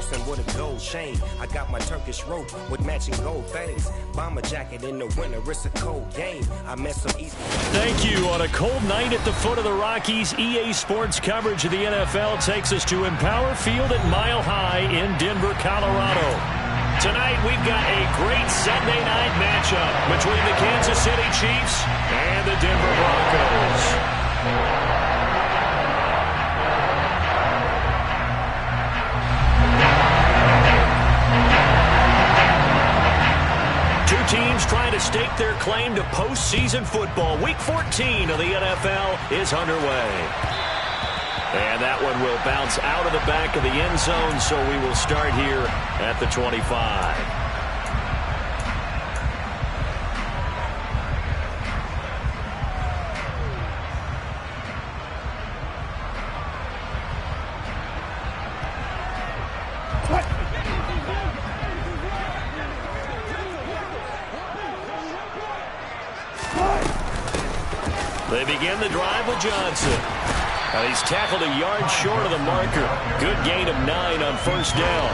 flossing with a gold chain. I got my Turkish rope with matching gold things. Bomber jacket in the winter, it's a cold game. I met some East. Thank you. On a cold night at the foot of the Rockies, EA Sports coverage of the NFL takes us to Empower Field at Mile High in Denver, Colorado. Tonight, we've got a great Sunday night matchup between the Kansas City Chiefs and the Denver Broncos. Two teams trying to stake their claim to postseason football. Week 14 of the NFL is underway. And that one will bounce out of the back of the end zone, so we will start here at the 25. They begin the drive with Johnson. He's tackled a yard short of the marker. Good gain of 9 on first down.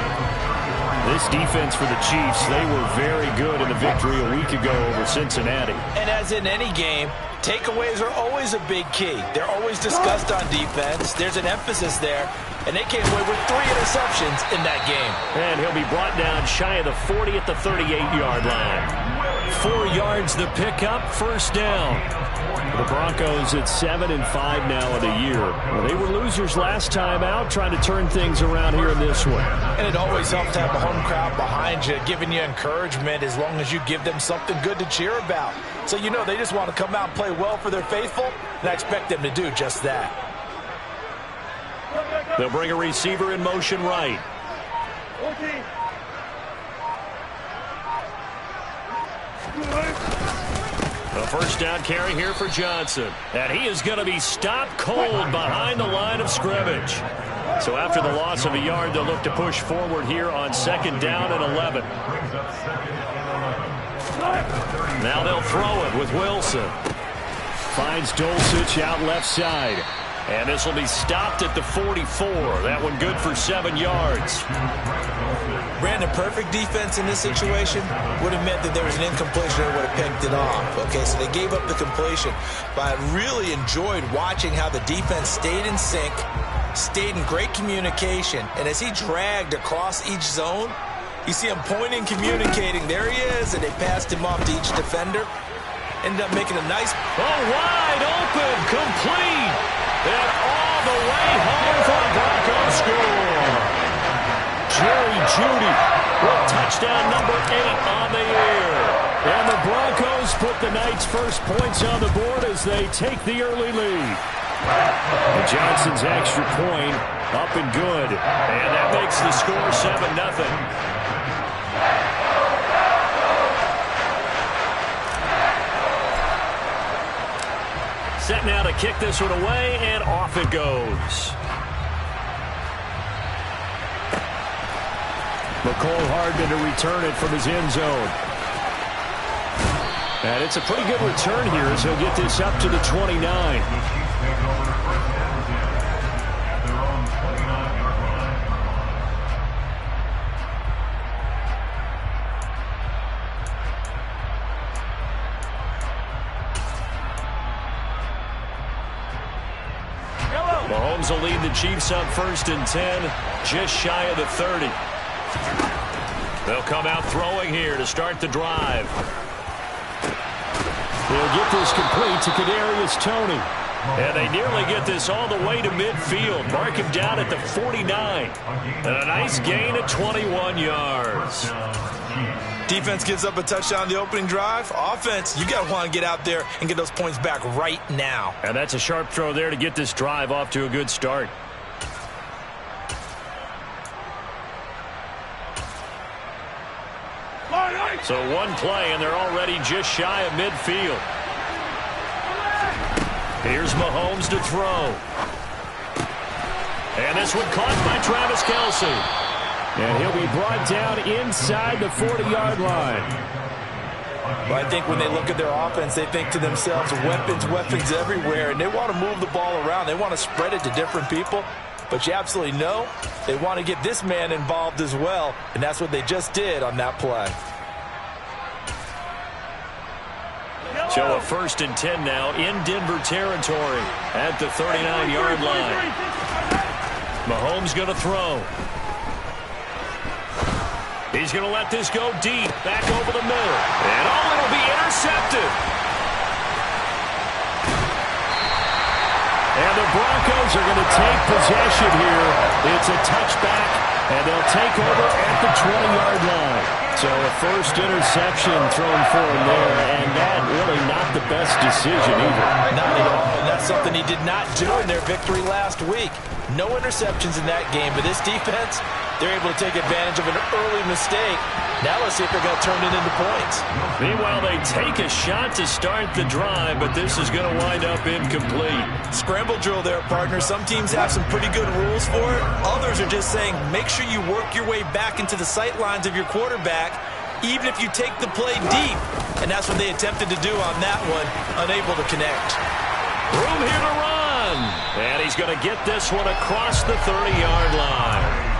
This defense for the Chiefs, they were very good in the victory a week ago over Cincinnati. And as in any game, takeaways are always a big key. They're always discussed on defense. There's an emphasis there. And they came away with 3 interceptions in that game. And he'll be brought down shy of the 40 at the 38-yard line. 4 yards the pickup, first down. The Broncos at 7-5 now in the year. They were losers last time out, trying to turn things around here in this one. And it always helps to have a home crowd behind you, giving you encouragement as long as you give them something good to cheer about. So you know they just want to come out and play well for their faithful, and I expect them to do just that. They'll bring a receiver in motion right. A first down carry here for Johnson. And he is going to be stopped cold behind the line of scrimmage. So after the loss of a yard, they'll look to push forward here on second down and 11. Now they'll throw it with Wilson. Finds Dulcich out left side. And this will be stopped at the 44. That one good for 7 yards. Brandon, perfect defense in this situation would have meant that there was an incompletion or would have picked it off. Okay, so they gave up the completion. But I really enjoyed watching how the defense stayed in sync, stayed in great communication. And as he dragged across each zone, you see him pointing, communicating. There he is, and they passed him off to each defender. Ended up making a nice... Oh, wide open, complete. And all the way home for a Broncos score. Jerry Jeudy with touchdown number 8 on the year. And the Broncos put the night's first points on the board as they take the early lead. And Johnson's extra point up and good. And that makes the score 7-0. Set now to kick this one away, and off it goes. McCole Hardman to return it from his end zone. And it's a pretty good return here as he'll get this up to the 29. Mahomes will lead the Chiefs up 1st and 10, just shy of the 30. They'll come out throwing here to start the drive. They'll get this complete to Kadarius Toney. And they nearly get this all the way to midfield. Mark him down at the 49. And a nice gain of 21 yards. Defense gives up a touchdown the opening drive. Offense, you got to want to get out there and get those points back right now. And that's a sharp throw there to get this drive off to a good start. So one play, and they're already just shy of midfield. Here's Mahomes to throw. And this one caught by Travis Kelce. And he'll be brought down inside the 40-yard line. Well, I think when they look at their offense, they think to themselves, weapons everywhere, and they want to move the ball around. They want to spread it to different people. but you absolutely know they want to get this man involved as well, and that's what they just did on that play. So a 1st and 10 now in Denver territory at the 39-yard line. Mahomes going to throw. He's going to let this go deep, back over the middle. And it'll be intercepted. And the Broncos are going to take possession here. It's a touchback, and they'll take over at the 20-yard line. So a first interception thrown for him there, and that really not the best decision either. Not at all, and that's something he did not do in their victory last week. No interceptions in that game, but this defense, they're able to take advantage of an early mistake. Now let's see if they're going to turn it into points. Meanwhile, they take a shot to start the drive, but this is going to wind up incomplete. Scramble drill there, partner. Some teams have some pretty good rules for it. Others are just saying, make sure you work your way back into the sight lines of your quarterback, even if you take the play deep. And that's what they attempted to do on that one, unable to connect. Room here to run. And he's going to get this one across the 30-yard line.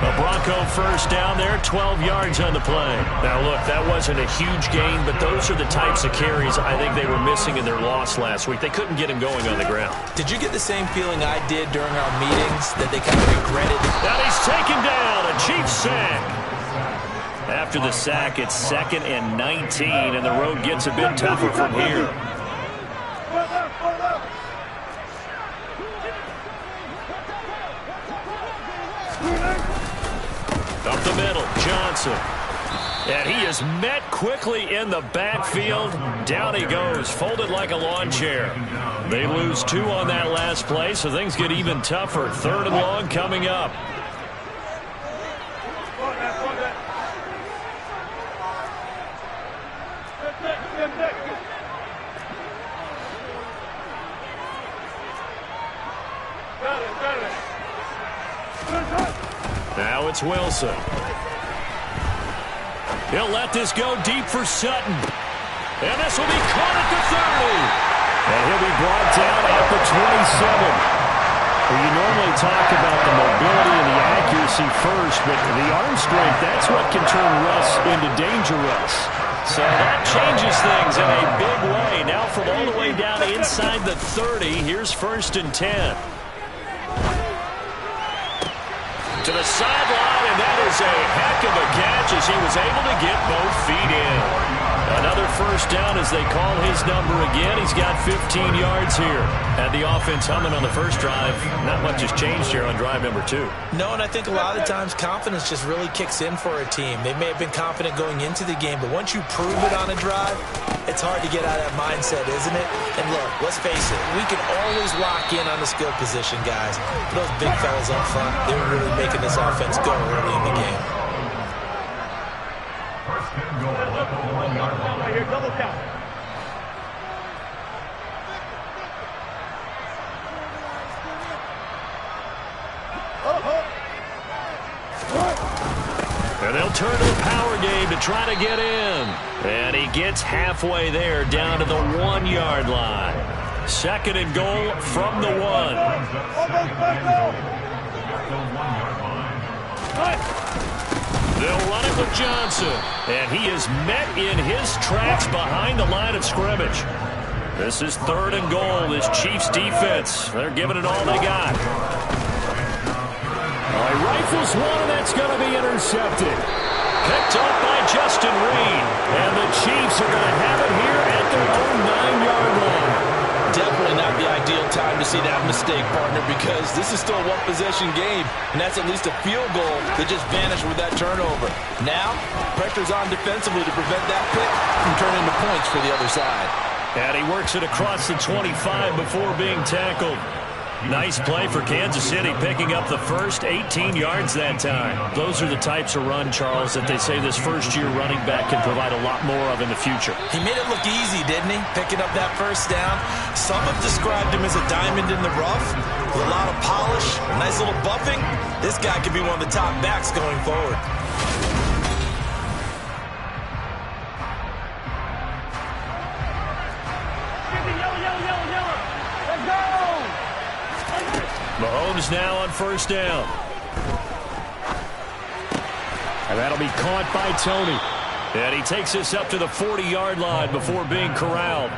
A Bronco first down there, 12 yards on the play. Now, look, that wasn't a huge gain, but those are the types of carries I think they were missing in their loss last week. They couldn't get him going on the ground. Did you get the same feeling I did during our meetings, that they kind of regretted? Now he's taken down, a Chiefs sack. After the sack, it's 2nd and 19, and the road gets a bit tougher from here. Up the middle, Johnson. And he is met quickly in the backfield. Down he goes, folded like a lawn chair. They lose 2 on that last play, so things get even tougher. 3rd and long coming up. Now it's Wilson. He'll let this go deep for Sutton. And this will be caught at the 30. And he'll be brought down at the 27. Well, you normally talk about the mobility and the accuracy first, but the arm strength, that's what can turn Russ into danger Russ. So that changes things in a big way. Now from all the way down inside the 30, here's 1st and 10. To the sideline, and that is a heck of a catch as he was able to get both feet in. Another first down as they call his number again. He's got 15 yards here. Had the offense humming on the first drive. Not much has changed here on drive number 2. No, and I think a lot of times confidence just really kicks in for a team. They may have been confident going into the game, but once you prove it on a drive, it's hard to get out of that mindset, isn't it? And look, let's face it, we can always lock in on the skill position, guys. But those big fellas up front, they were really making this offense go early in the game. Here, double count. And they'll turn to the power game to try to get in. And he gets halfway there down to the 1-yard line. 2nd and goal from the 1. They'll run it with Johnson. And he is met in his tracks behind the line of scrimmage. This is 3rd and goal. This Chiefs defense, they're giving it all they got. He rifles one, and that's going to be intercepted. Picked up by Justin Reed. And the Chiefs are going to have it here at their own 9-yard line. Definitely not the ideal time to see that mistake, partner, because this is still a one-possession game, and that's at least a field goal that just vanished with that turnover. Now, pressure's on defensively to prevent that pick from turning into points for the other side. And he works it across the 25 before being tackled. Nice play for Kansas City, picking up the first 18 yards that time. Those are the types of run, Charles, that they say this first-year running back can provide a lot more of in the future. He made it look easy, didn't he? Picking up that first down. Some have described him as a diamond in the rough with a lot of polish, a nice little buffing. This guy could be one of the top backs going forward. Mahomes Rodgers now on first down. And that'll be caught by Tony. And he takes us up to the 40-yard line before being corralled.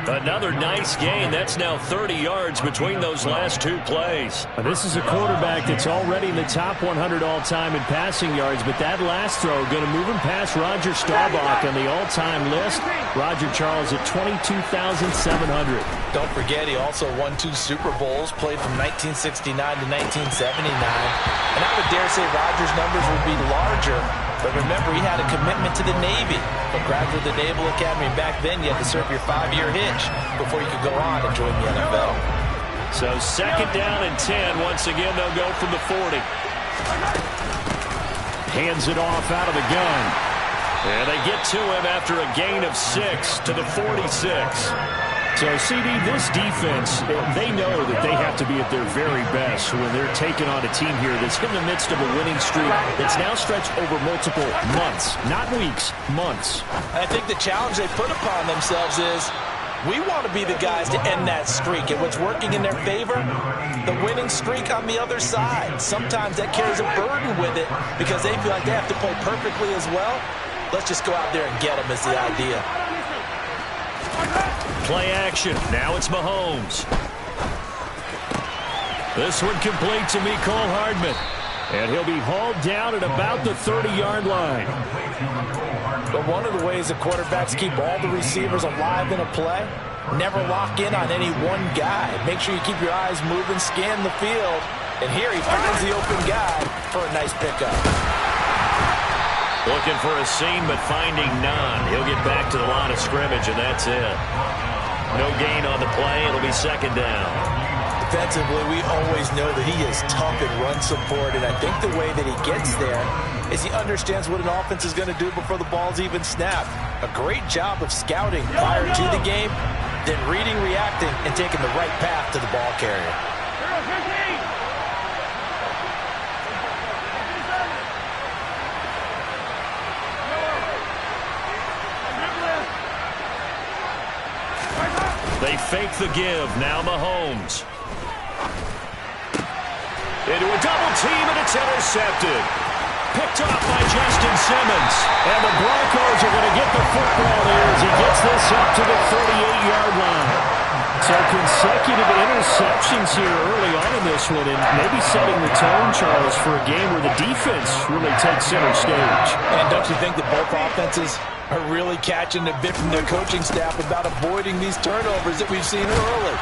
Another nice gain. That's now 30 yards between those last two plays. Now, this is a quarterback that's already in the top 100 all-time in passing yards, but that last throw going to move him past Roger Staubach on the all-time list. Roger Charles at 22,700. Don't forget, he also won 2 Super Bowls, played from 1969 to 1979. And I would dare say Roger's numbers would be larger. But remember, he had a commitment to the Navy. A graduate of the Naval Academy. Back then, you had to serve your 5-year hitch before you could go on and join the NFL. So second down and 10. Once again, they'll go from the 40. Hands it off out of the gun. And they get to him after a gain of 6 to the 46. So, CD, this defense, they know that they have to be at their very best when they're taking on a team here that's in the midst of a winning streak that's now stretched over multiple months, not weeks, months. I think the challenge they put upon themselves is we want to be the guys to end that streak. And what's working in their favor? The winning streak on the other side. Sometimes that carries a burden with it because they feel like they have to play perfectly as well. Let's just go out there and get them is the idea. Play action. Now it's Mahomes. This one complete to Mecole Hardman. And he'll be hauled down at about the 30-yard line. But one of the ways the quarterbacks keep all the receivers alive in a play, never lock in on any one guy. Make sure you keep your eyes moving, scan the field. And here he finds the open guy for a nice pickup. Looking for a seam, but finding none. He'll get back to the line of scrimmage, and that's it. No gain on the play. It'll be second down. Defensively, we always know that he is tough in run support, and I think the way that he gets there is he understands what an offense is going to do before the ball's even snapped. A great job of scouting prior to the game, then reading, reacting, and taking the right path to the ball carrier. They fake the give. Now Mahomes. Into a double team, and it's intercepted. Picked off by Justin Simmons. And the Broncos are going to get the football there as he gets this up to the 38-yard line. So consecutive interceptions here early on in this one, and maybe setting the tone, Charles, for a game where the defense really takes center stage. And don't you think that both offenses are really catching a bit from their coaching staff about avoiding these turnovers that we've seen early?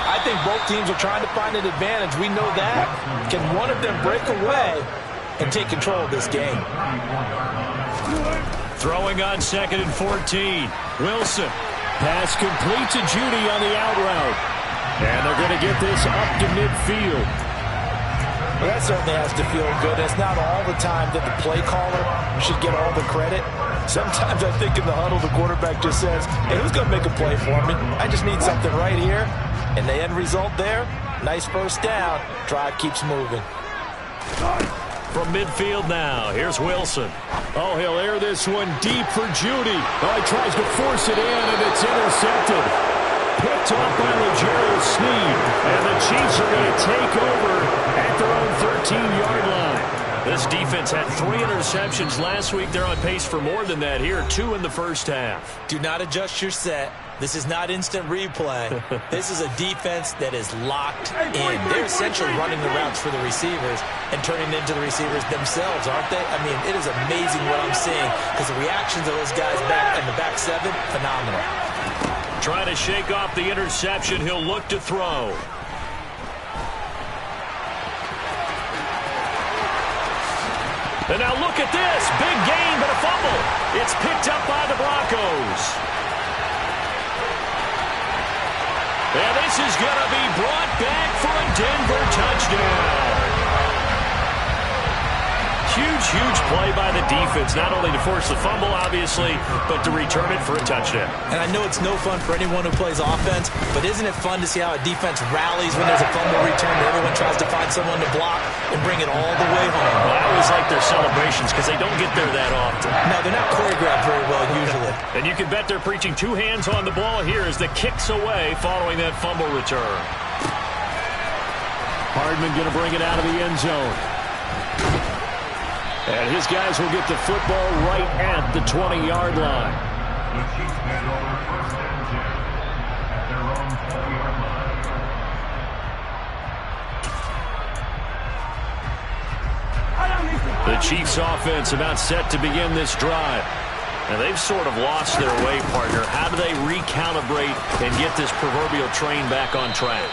I think both teams are trying to find an advantage. We know that. Can one of them break away and take control of this game? Throwing on second and 14. Wilson. Pass complete to Judy on the out route. And they're going to get this up to midfield. Well, that certainly has to feel good. It's not all the time that the play caller should get all the credit. Sometimes I think in the huddle, the quarterback just says, hey, who's going to make a play for me? I just need something right here. And the end result there, nice first down. Drive keeps moving. From midfield now, here's Wilson. Oh, he'll air this one deep for Judy. Oh, he tries to force it in, and it's intercepted. Picked off by Legero Sneed. And the Chiefs are going to take over at their own 13-yard line. This defense had 3 interceptions last week. They're on pace for more than that here, 2 in the first half. Do not adjust your set. This is not instant replay. This is a defense that is locked in. They're essentially running the routes for the receivers and turning it into the receivers themselves, aren't they? I mean, it is amazing what I'm seeing because the reactions of those guys back in the back 7, phenomenal. Trying to shake off the interception. He'll look to throw. And now look at this. Big gain, but a fumble. It's picked up by the Broncos. And this is going to be brought back for a Denver touchdown. Huge play by the defense, not only to force the fumble, obviously, but to return it for a touchdown. And I know it's no fun for anyone who plays offense, but isn't it fun to see how a defense rallies when there's a fumble return and everyone tries to find someone to block and bring it all the way home? Well, I always like their celebrations because they don't get there that often. No, they're not choreographed very well usually. And you can bet they're preaching 2 hands on the ball here as the kick's away following that fumble return. Hardman going to bring it out of the end zone. And his guys will get the football right at the 20-yard line. The Chiefs offense about set to begin this drive. And they've sort of lost their way, partner. How do they recalibrate and get this proverbial train back on track?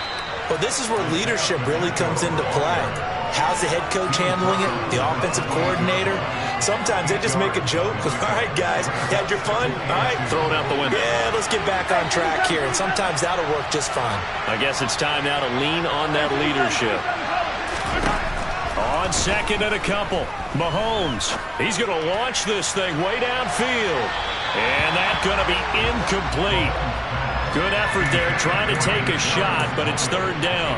Well, this is where leadership really comes into play. How's the head coach handling it? The offensive coordinator? Sometimes they just make a joke. All right, guys, you had your fun? All right. Throw it out the window. Yeah, let's get back on track here. And sometimes that'll work just fine. I guess it's time now to lean on that leadership. On second and a couple, Mahomes. He's going to launch this thing way downfield. And that's going to be incomplete. Good effort there trying to take a shot, but it's third down.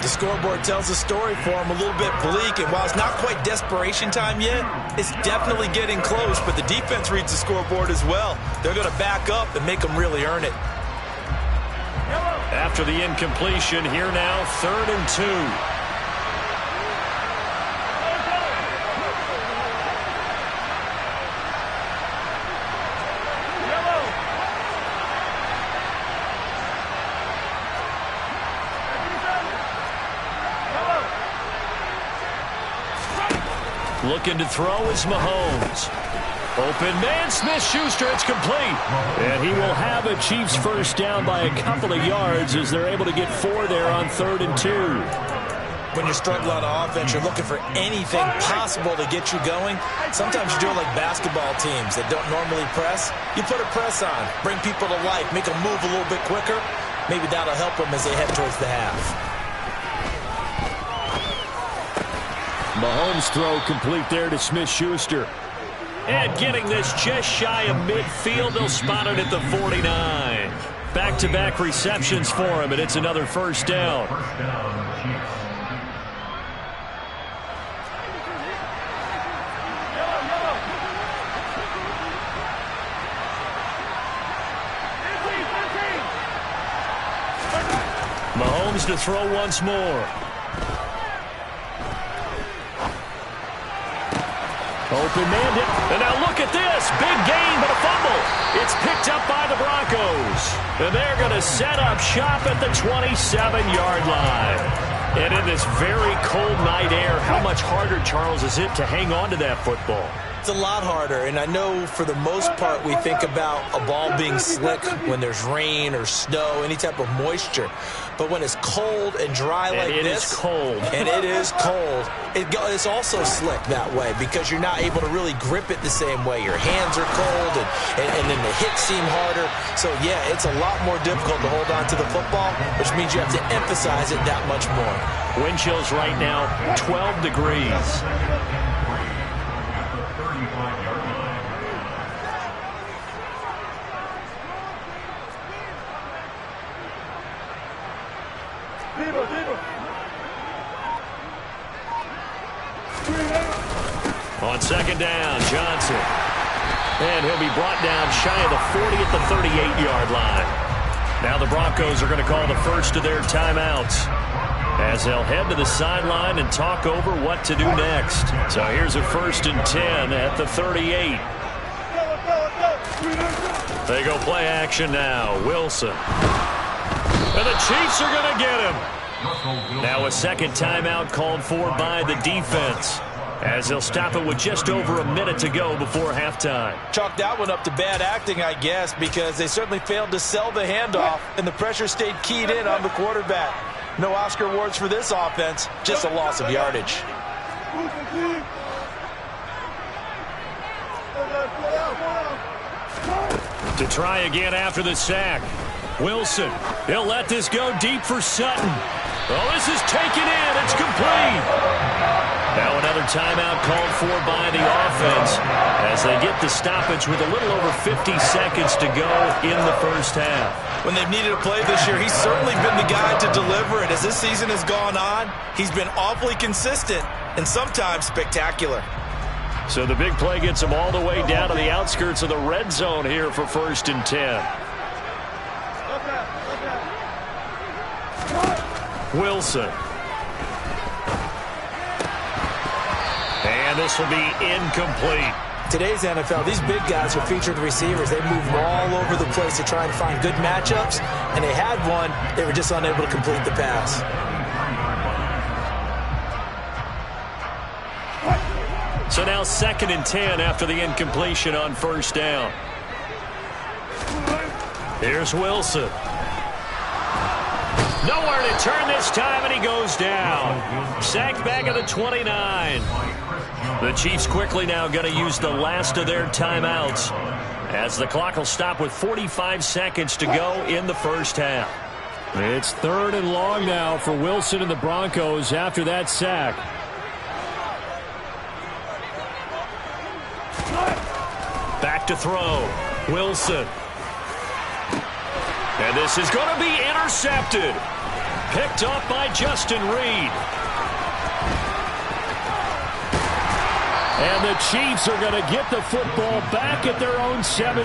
The scoreboard tells a story for him, a little bit bleak, and while it's not quite desperation time yet, it's definitely getting close, but the defense reads the scoreboard as well. They're going to back up and make them really earn it. After the incompletion, here now, 3rd and 2. Looking to throw is Mahomes. Open man, Smith-Schuster, it's complete. And he will have a Chiefs first down by a couple of yards as they're able to get 4 there on 3rd and 2. When you're struggling on offense, you're looking for anything possible to get you going. Sometimes you do it like basketball teams that don't normally press. You put a press on, bring people to life, make them move a little bit quicker. Maybe that'll help them as they head towards the half. Mahomes' throw complete there to Smith-Schuster. And getting this just shy of midfield, they'll spot it at the 49. Back-to-back receptions for him, and it's another first down. Mahomes to throw once more. Open man hit. And now look at this. Big gain, but a fumble. It's picked up by the Broncos. And they're going to set up shop at the 27-yard line. And in this very cold night air, how much harder, Charles, is it to hang on to that football? It's a lot harder, and I know for the most part we think about a ball being slick when there's rain or snow, any type of moisture. But when it's cold and dry like this, it is cold. And it is cold, it's also slick that way because you're not able to really grip it the same way. Your hands are cold, and then the hits seem harder. So, yeah, it's a lot more difficult to hold on to the football, which means you have to emphasize it that much more. Wind chills right now, 12 degrees. On second down, Johnson. And he'll be brought down shy of the 40 at the 38-yard line. Now the Broncos are going to call the first of their timeouts as they'll head to the sideline and talk over what to do next. So here's a 1st and 10 at the 38. They go play action now. Wilson. And the Chiefs are going to get him. Now a second timeout called for by the defense as they'll stop it with just over a minute to go before halftime. Chalk that one up to bad acting, I guess, because they certainly failed to sell the handoff, and the pressure stayed keyed in on the quarterback. No Oscar awards for this offense, just a loss of yardage. To try again after the sack. Wilson, he'll let this go deep for Sutton. Oh, this is taken in. It's complete. Now another timeout called for by the offense as they get the stoppage with a little over 50 seconds to go in the first half. When they've needed a play this year, he's certainly been the guy to deliver it. As this season has gone on, he's been awfully consistent and sometimes spectacular. So the big play gets him all the way down to the outskirts of the red zone here for 1st and 10. Wilson. And this will be incomplete. Today's NFL, these big guys are featured receivers. They move all over the place to try and find good matchups, and they had one. They were just unable to complete the pass. So now 2nd and 10 after the incompletion on first down. Here's Wilson. Nowhere to turn this time, and he goes down. Sacked back at the 29. The Chiefs quickly now going to use the last of their timeouts, as the clock will stop with 45 seconds to go in the first half. It's 3rd and long now for Wilson and the Broncos after that sack. Back to throw. Wilson. And this is going to be intercepted. Picked off by Justin Reed. And the Chiefs are going to get the football back at their own 17.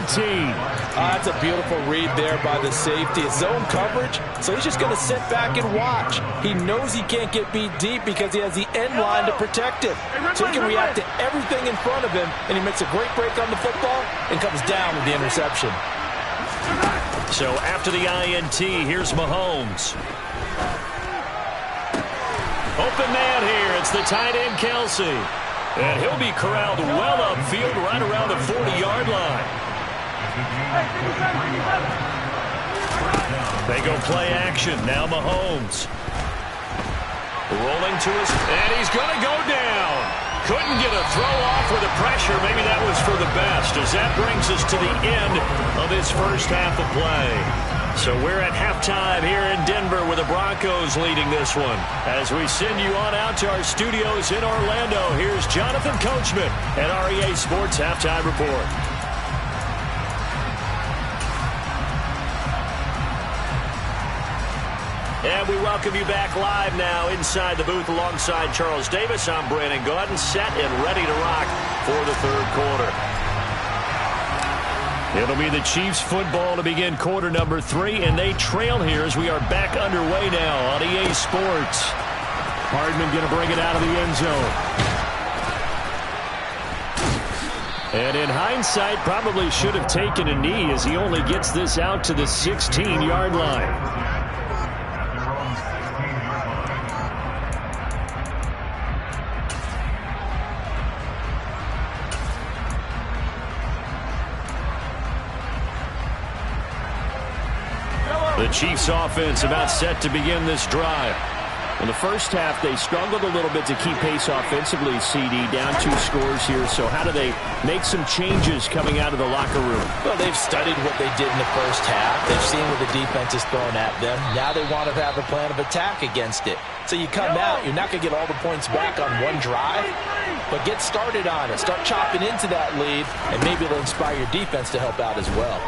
That's a beautiful read there by the safety. It's zone coverage, so he's just going to sit back and watch. He knows he can't get beat deep because he has the end line to protect him. So he can react to everything in front of him, and he makes a great break on the football and comes down with the interception. So after the INT, here's Mahomes. Open man here. It's the tight end, Kelsey. And he'll be corralled well upfield right around the 40-yard line. They go play action. Now Mahomes. Rolling to his... And he's going to go down. Couldn't get a throw off with the pressure. Maybe that was for the best, as that brings us to the end of this first half of play. So we're at halftime here in Denver with the Broncos leading this one. As we send you on out to our studios in Orlando, here's Jonathan Coachman at REA Sports Halftime Report. And we welcome you back live now inside the booth alongside Charles Davis. I'm Brandon Gaudin, set and ready to rock for the third quarter. It'll be the Chiefs football to begin quarter number 3, and they trail here as we are back underway now on EA Sports. Hardman going to bring it out of the end zone. And in hindsight, probably should have taken a knee as he only gets this out to the 16-yard line. The Chiefs offense about set to begin this drive. In the first half, they struggled a little bit to keep pace offensively, CD, down 2 scores here. So how do they make some changes coming out of the locker room? Well, they've studied what they did in the first half. They've seen what the defense is throwing at them. Now they want to have a plan of attack against it. So you come out, you're not going to get all the points back on one drive, but get started on it. Start chopping into that lead, and maybe it'll inspire your defense to help out as well.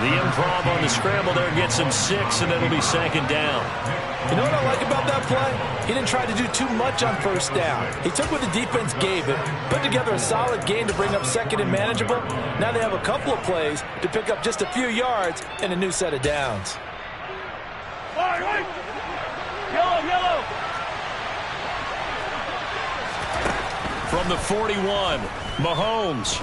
The improv on the scramble there gets him 6, and it'll be 2nd down. You know what I like about that play? He didn't try to do too much on first down. He took what the defense gave him, put together a solid game to bring up 2nd and manageable. Now they have a couple of plays to pick up just a few yards and a new set of downs. Yellow. From the 41, Mahomes.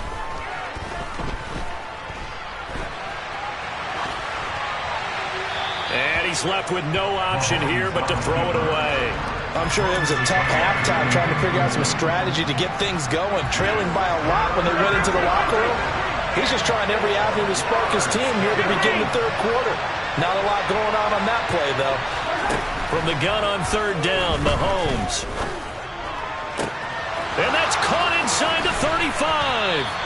And he's left with no option here but to throw it away. I'm sure it was a tough halftime trying to figure out some strategy to get things going, trailing by a lot when they went into the locker room. He's just trying every avenue to spark his team here to begin the third quarter. Not a lot going on that play, though. From the gun on 3rd down, Mahomes. And that's caught inside the 35.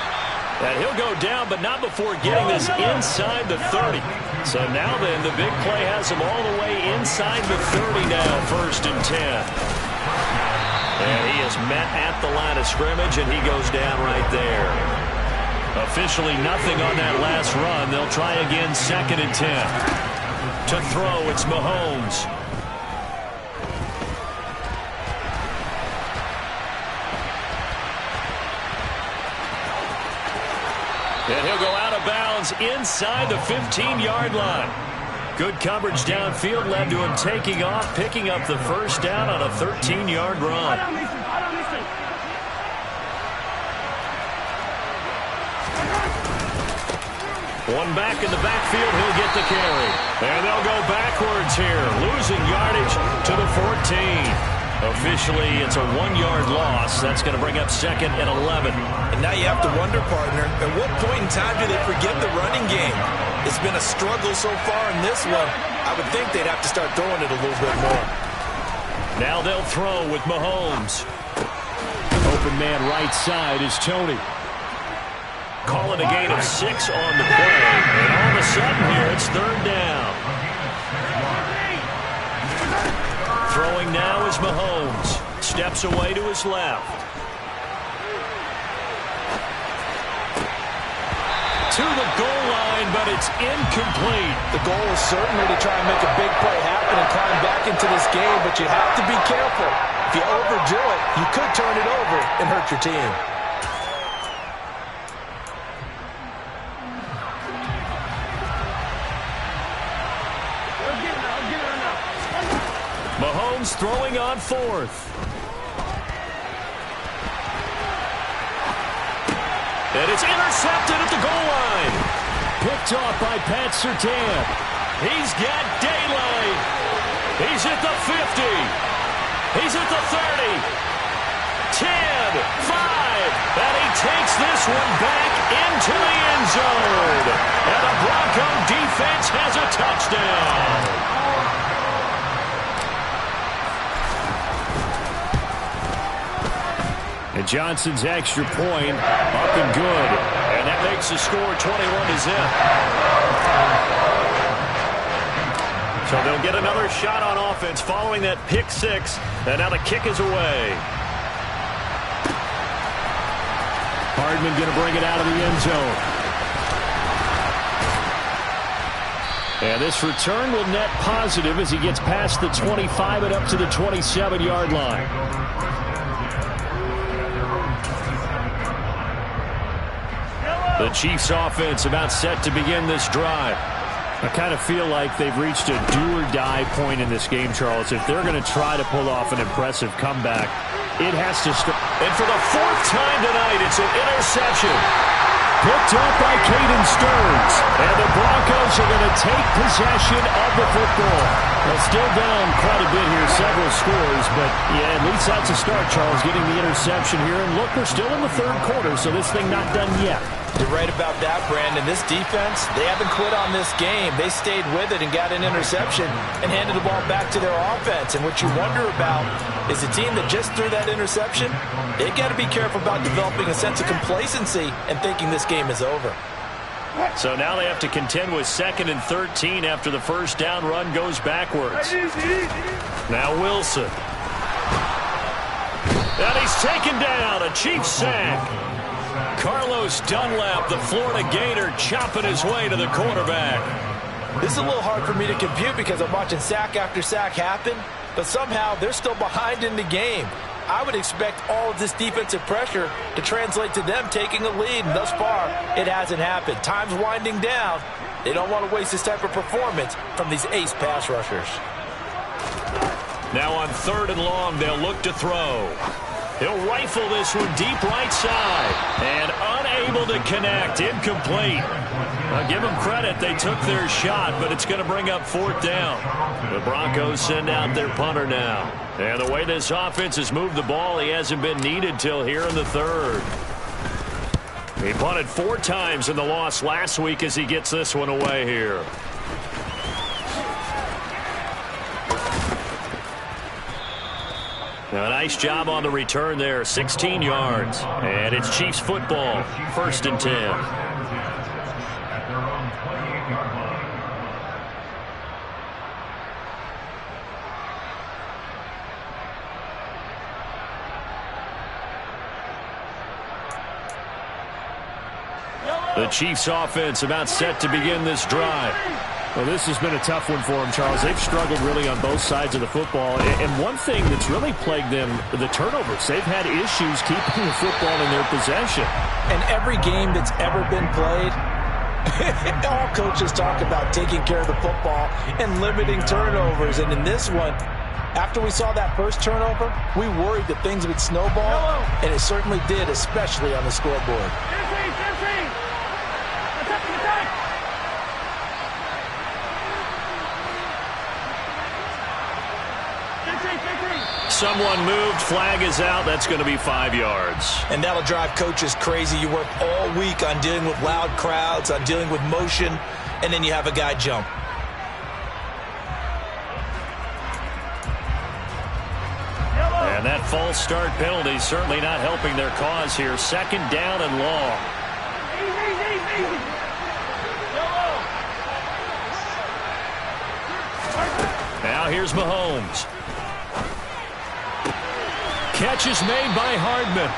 And he'll go down, but not before getting this inside the 30. So now then, the big play has him all the way inside the 30 now, 1st and 10. And he is met at the line of scrimmage, and he goes down right there. Officially nothing on that last run. They'll try again, 2nd and 10. To throw, it's Mahomes. And he'll go out of bounds inside the 15-yard line. Good coverage downfield led to him taking off, picking up the first down on a 13-yard run. One back in the backfield, he'll get the carry. And they'll go backwards here, losing yardage to the 14. Officially, it's a 1-yard loss. That's going to bring up 2nd and 11. And now you have to wonder, partner, at what point in time do they forget the running game? It's been a struggle so far in this one. I would think they'd have to start throwing it a little bit more. Now they'll throw with Mahomes. Open man right side is Tony. Calling a gain of 6 on the play. And all of a sudden here, it's 3rd down. Throwing now is Mahomes. Steps away to his left. To the goal line, but it's incomplete. The goal is certainly to try and make a big play happen and climb back into this game, but you have to be careful. If you overdo it, you could turn it over and hurt your team. Mahomes throwing on 4th. And it's intercepted at the goal line. Picked off by Pat Surtain. He's got daylight. He's at the 50. He's at the 30. 10, 5. And he takes this one back into the end zone. And the Bronco defense has a touchdown. And Johnson's extra point up and good. And that makes the score 21-0. So they'll get another shot on offense following that pick 6. And now the kick is away. Hardman going to bring it out of the end zone. And this return will net positive as he gets past the 25 and up to the 27-yard line. The Chiefs offense about set to begin this drive. I kind of feel like they've reached a do-or-die point in this game, Charles. If they're going to try to pull off an impressive comeback, it has to start. And for the 4th time tonight, it's an interception. Picked up by Caden Stearns. And the Broncos are going to take possession of the football. Well, still down quite a bit here, several scores. But, yeah, at least that's a start, Charles, getting the interception here. And look, we're still in the 3rd quarter, so this thing not done yet. You're right about that, Brandon. This defense, they haven't quit on this game. They stayed with it and got an interception and handed the ball back to their offense. And what you wonder about is a team that just threw that interception, they got to be careful about developing a sense of complacency and thinking this game is over. So now they have to contend with 2nd and 13 after the first down run goes backwards. Now Wilson. And he's taken down, a Chiefs sack. Carlos Dunlap, the Florida Gator, chopping his way to the quarterback. This is a little hard for me to compute because I'm watching sack after sack happen, but somehow they're still behind in the game. I would expect all of this defensive pressure to translate to them taking a lead, and thus far, it hasn't happened. Time's winding down. They don't want to waste this type of performance from these ace pass rushers. Now on 3rd and long, they'll look to throw. He'll rifle this one deep right side. And unable to connect. Incomplete. I'll give them credit. They took their shot, but it's going to bring up 4th down. The Broncos send out their punter now. And the way this offense has moved the ball, he hasn't been needed till here in the 3rd. He punted 4 times in the loss last week as he gets this one away here. Now, a nice job on the return there, 16 yards. And it's Chiefs football, 1st and 10. The Chiefs offense about set to begin this drive. Well, this has been a tough one for them, Charles. They've struggled really on both sides of the football. And one thing that's really plagued them, the turnovers. They've had issues keeping the football in their possession. And every game that's ever been played, All coaches talk about taking care of the football and limiting turnovers. And in this one, after we saw that first turnover, we worried that things would snowball, and it certainly did, especially on the scoreboard. Someone moved, flag is out. That's going to be 5 yards. And that'll drive coaches crazy. You work all week on dealing with loud crowds, on dealing with motion, and then you have a guy jump. And that false start penalty certainly not helping their cause here. Second down and long. Now here's Mahomes. Catch is made by Hardman.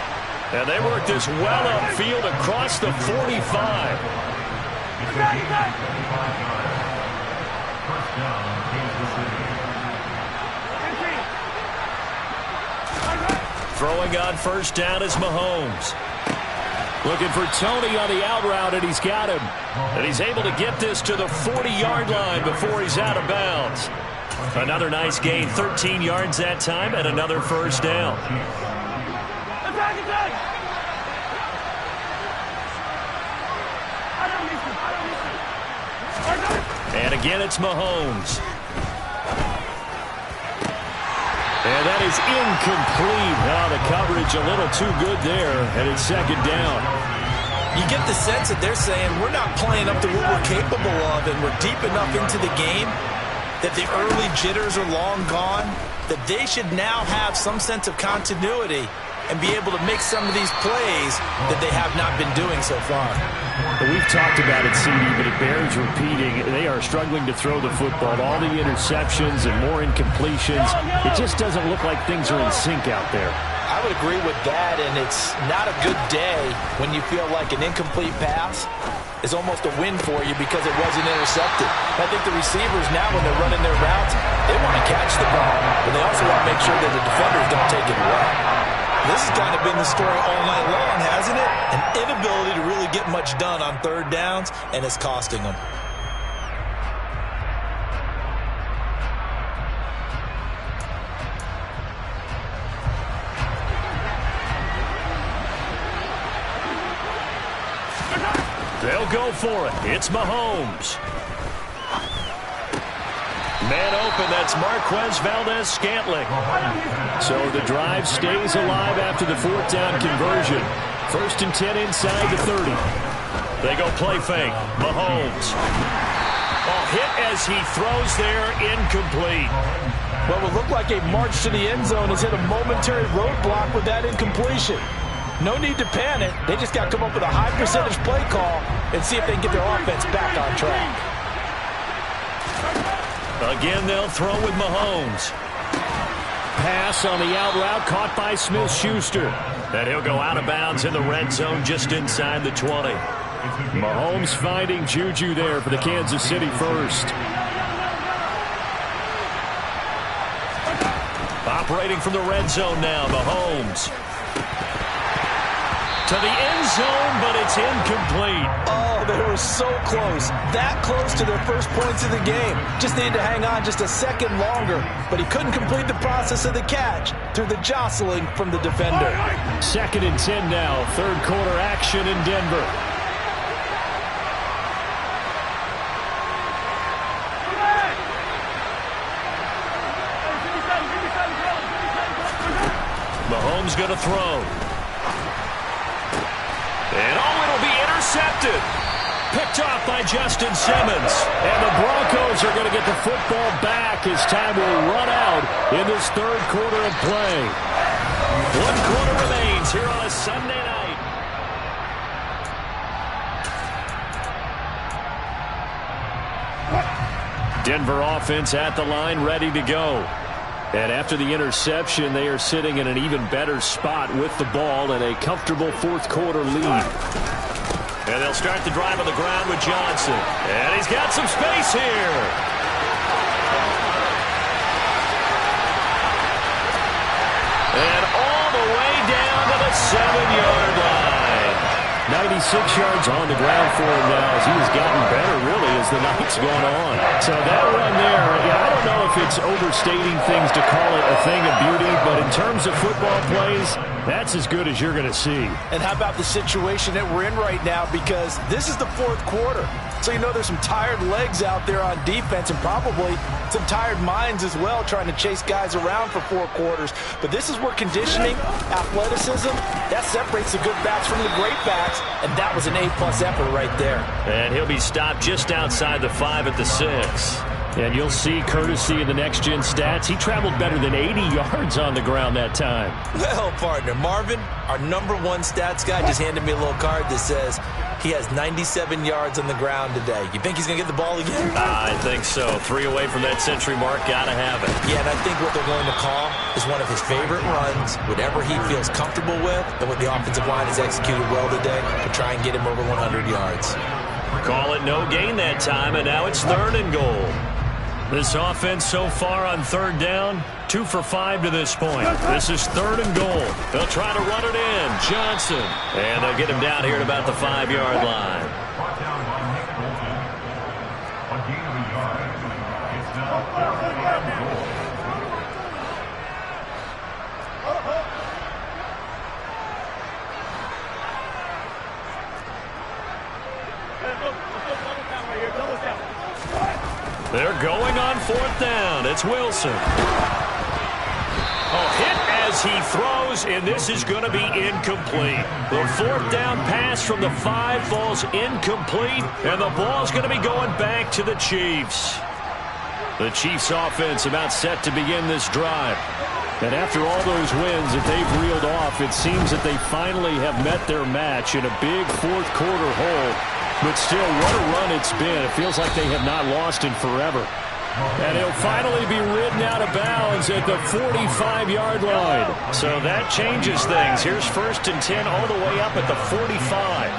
And they work this well upfield across the 45. Throwing on first down is Mahomes. Looking for Tony on the out route, and he's got him. And he's able to get this to the 40-yard line before he's out of bounds. Another nice gain, 13 yards that time, and another first down. And again, it's Mahomes. And that is incomplete. Oh, the coverage a little too good there, and it's second down. You get the sense that they're saying we're not playing up to what we're capable of, and we're deep enough into the game that the early jitters are long gone, that they should now have some sense of continuity and be able to make some of these plays that they have not been doing so far. We've talked about it, CD, but it bears repeating. They are struggling to throw the football. All the interceptions and more incompletions. It just doesn't look like things are in sync out there. I would agree with that, and it's not a good day when you feel like an incomplete pass is almost a win for you because it wasn't intercepted. I think the receivers now, when they're running their routes, they want to catch the ball, but they also want to make sure that the defenders don't take it away. This has kind of been the story all night long, hasn't it? An inability to really get much done on third downs, and it's costing them. They'll go for it. It's Mahomes. Man open, that's Marquez Valdez-Scantling. So the drive stays alive after the fourth down conversion. 1st and 10 inside the 30. They go play fake. Mahomes. Oh, hit as he throws there, incomplete. Well, it looked like a march to the end zone has hit a momentary roadblock with that incompletion. No need to panic. They just got to come up with a high percentage play call and see if they can get their offense back on track. Again, they'll throw with Mahomes. Pass on the out route caught by Smith-Schuster. And he'll go out of bounds in the red zone just inside the 20. Mahomes finding Juju there for the Kansas City first. Operating from the red zone now, Mahomes. To the end zone, but it's incomplete. Oh, they were so close. That close to their first points of the game. Just needed to hang on just a second longer, but he couldn't complete the process of the catch through the jostling from the defender. 2nd and 10 now. Third quarter action in Denver. Mahomes going to throw. And it'll be intercepted. Picked off by Justin Simmons. And the Broncos are going to get the football back as time will run out in this third quarter of play. 1 quarter remains here on a Sunday night. Denver offense at the line, ready to go. And after the interception, they are sitting in an even better spot with the ball and a comfortable fourth quarter lead. And they'll start the drive on the ground with Johnson. And he's got some space here. And all the way down to the 7-yard line. yards on the ground for him now as he has gotten better, really, as the night's gone on. So that run there, I don't know if it's overstating things to call it a thing of beauty, but in terms of football plays, that's as good as you're going to see. And how about the situation that we're in right now? Because this is the fourth quarter. So you know there's some tired legs out there on defense and probably some tired minds as well trying to chase guys around for 4 quarters. But this is where conditioning, athleticism, that separates the good backs from the great backs. And that was an A-plus effort right there. And he'll be stopped just outside the 5 at the 6. And you'll see, courtesy of the next-gen stats, he traveled better than 80 yards on the ground that time. Well, partner, Marvin, our #1 stats guy, just handed me a little card that says he has 97 yards on the ground today. You think he's going to get the ball again? I think so. 3 away from that century mark. Got to have it. Yeah, and I think what they're going to call is one of his favorite runs, whatever he feels comfortable with, and what the offensive line has executed well today to try and get him over 100 yards. Call it no gain that time, and now it's 3rd and goal. This offense so far on 3rd down, 2 for 5 to this point. This is 3rd and goal. They'll try to run it in. Johnson. And they'll get him down here at about the 5-yard line. They're going on 4th down. It's Wilson. Hit as he throws, and this is going to be incomplete. The 4th down pass from the 5 falls incomplete, and the ball's going to be going back to the Chiefs. The Chiefs offense about set to begin this drive. And after all those wins that they've reeled off, it seems that they finally have met their match in a big 4th quarter hole. But still, what a run it's been. It feels like they have not lost in forever. And he'll finally be ridden out of bounds at the 45-yard line. So that changes things. Here's 1st and 10 all the way up at the 45.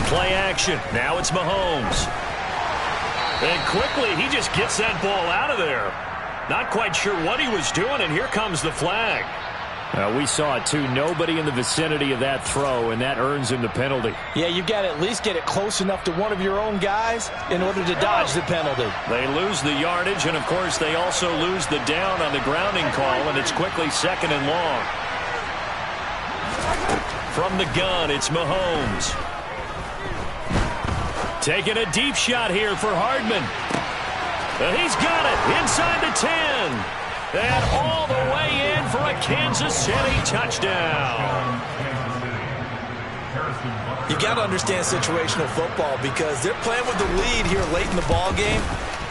Play action. Now it's Mahomes. And quickly, he just gets that ball out of there. Not quite sure what he was doing, and here comes the flag. We saw it, too. Nobody in the vicinity of that throw, and that earns him the penalty. Yeah, you've got to at least get it close enough to one of your own guys in order to dodge the penalty. They lose the yardage, and, of course, they also lose the down on the grounding call, and it's quickly 2nd and long. From the gun, it's Mahomes. Taking a deep shot here for Hardman. He's got it inside the 10. And all the way in for a Kansas City touchdown. You got to understand situational football because they're playing with the lead here late in the ball game.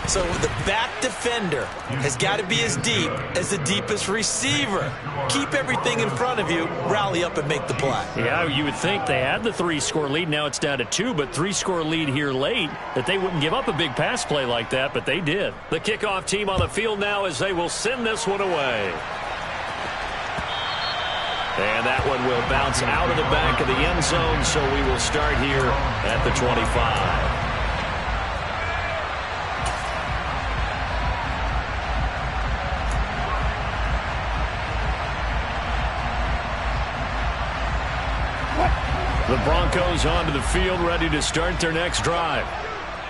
So the back defender has got to be as deep as the deepest receiver. Keep everything in front of you, rally up and make the play. Yeah, you would think they had the 3-score lead. Now it's down to 2, but 3-score lead here late, that they wouldn't give up a big pass play like that, but they did. The kickoff team on the field now as they will send this one away. And that one will bounce out of the back of the end zone, so we will start here at the 25. The Broncos onto the field, ready to start their next drive.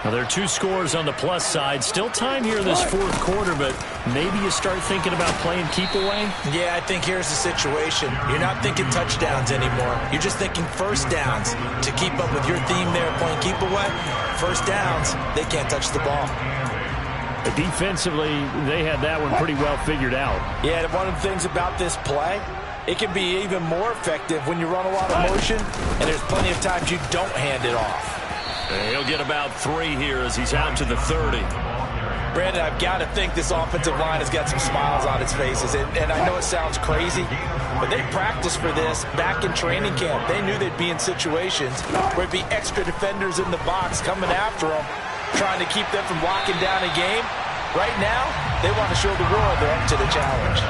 Now, there are 2 scores on the plus side. Still time here in this 4th quarter, but maybe you start thinking about playing keep away? Yeah, I think here's the situation. You're not thinking touchdowns anymore. You're just thinking 1st downs. To keep up with your theme there, playing keep away, 1st downs, they can't touch the ball. Defensively, they had that one pretty well figured out. Yeah, one of the things about this play, it can be even more effective when you run a lot of motion, and there's plenty of times you don't hand it off. And he'll get about 3 here as he's out to the 30. Brandon, I've got to think this offensive line has got some smiles on its faces, and I know it sounds crazy, but they practiced for this back in training camp. They knew they'd be in situations where it'd be extra defenders in the box coming after them, trying to keep them from locking down a game. Right now, they want to show the world they're up to the challenge.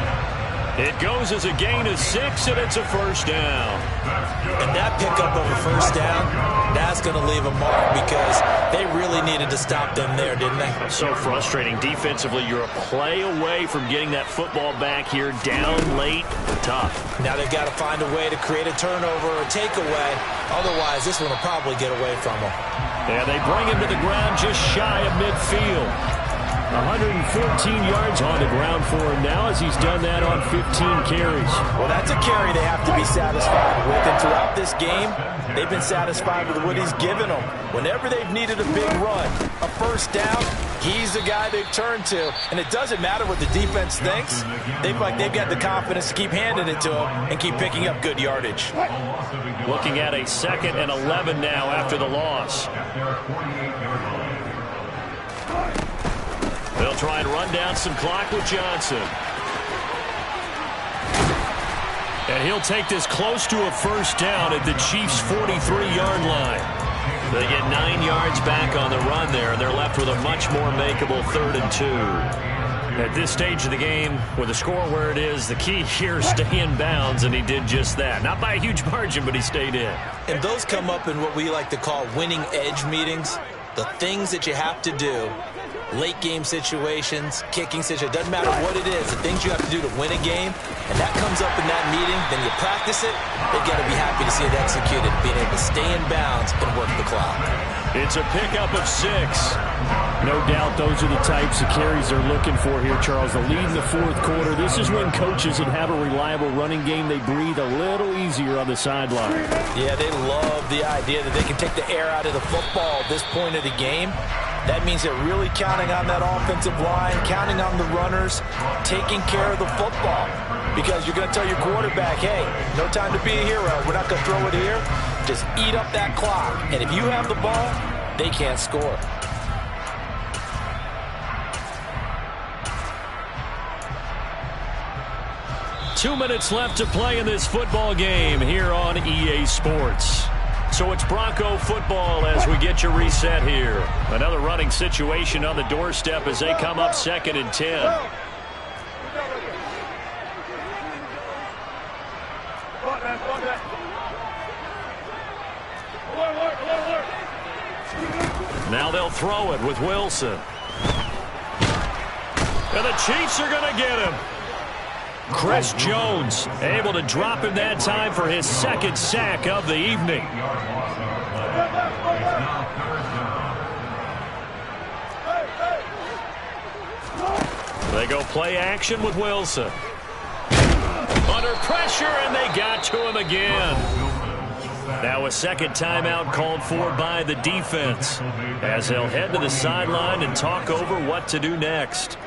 It goes as a gain of 6, and it's a first down. And that pickup of a first down, that's going to leave a mark because they really needed to stop them there, didn't they? So frustrating. Defensively, you're a play away from getting that football back here down late. Tough. Now they've got to find a way to create a turnover or a takeaway. Otherwise, this one will probably get away from them. Yeah, they bring him to the ground just shy of midfield. 114 yards on the ground for him now as he's done that on 15 carries. Well, that's a carry they have to be satisfied with. And throughout this game, they've been satisfied with what he's given them. Whenever they've needed a big run, a first down, he's the guy they've turned to. And it doesn't matter what the defense thinks. They've got the confidence to keep handing it to him and keep picking up good yardage. Looking at a 2nd and 11 now after the loss. They'll try and run down some clock with Johnson. And he'll take this close to a first down at the Chiefs' 43-yard line. They get 9 yards back on the run there, and they're left with a much more makeable 3rd and 2. At this stage of the game, with the score where it is, the key here is stay in bounds, and he did just that. Not by a huge margin, but he stayed in. And those come up in what we like to call winning edge meetings. The things that you have to do. Late game situations, kicking situations, doesn't matter what it is, the things you have to do to win a game, and that comes up in that meeting, then you practice it, they got to be happy to see it executed, being able to stay in bounds and work the clock. It's a pickup of 6. No doubt those are the types of carries they're looking for here, Charles. The lead in the 4th quarter. This is when coaches that have a reliable running game, they breathe a little easier on the sideline. Yeah, they love the idea that they can take the air out of the football at this point of the game. That means they're really counting on that offensive line, counting on the runners, taking care of the football. Because you're going to tell your quarterback, hey, no time to be a hero. We're not going to throw it here. Just eat up that clock. And if you have the ball, they can't score. Two minutes left to play in this football game here on EA Sports. So it's Bronco football as we get you reset here. Another running situation on the doorstep as they come up 2nd and 10. Now they'll throw it with Wilson. And the Chiefs are going to get him. Chris Jones able to drop him that time for his 2nd sack of the evening. They go play action with Wilson. Under pressure, and they got to him again. Now a 2nd timeout called for by the defense as they'll head to the sideline and talk over what to do next.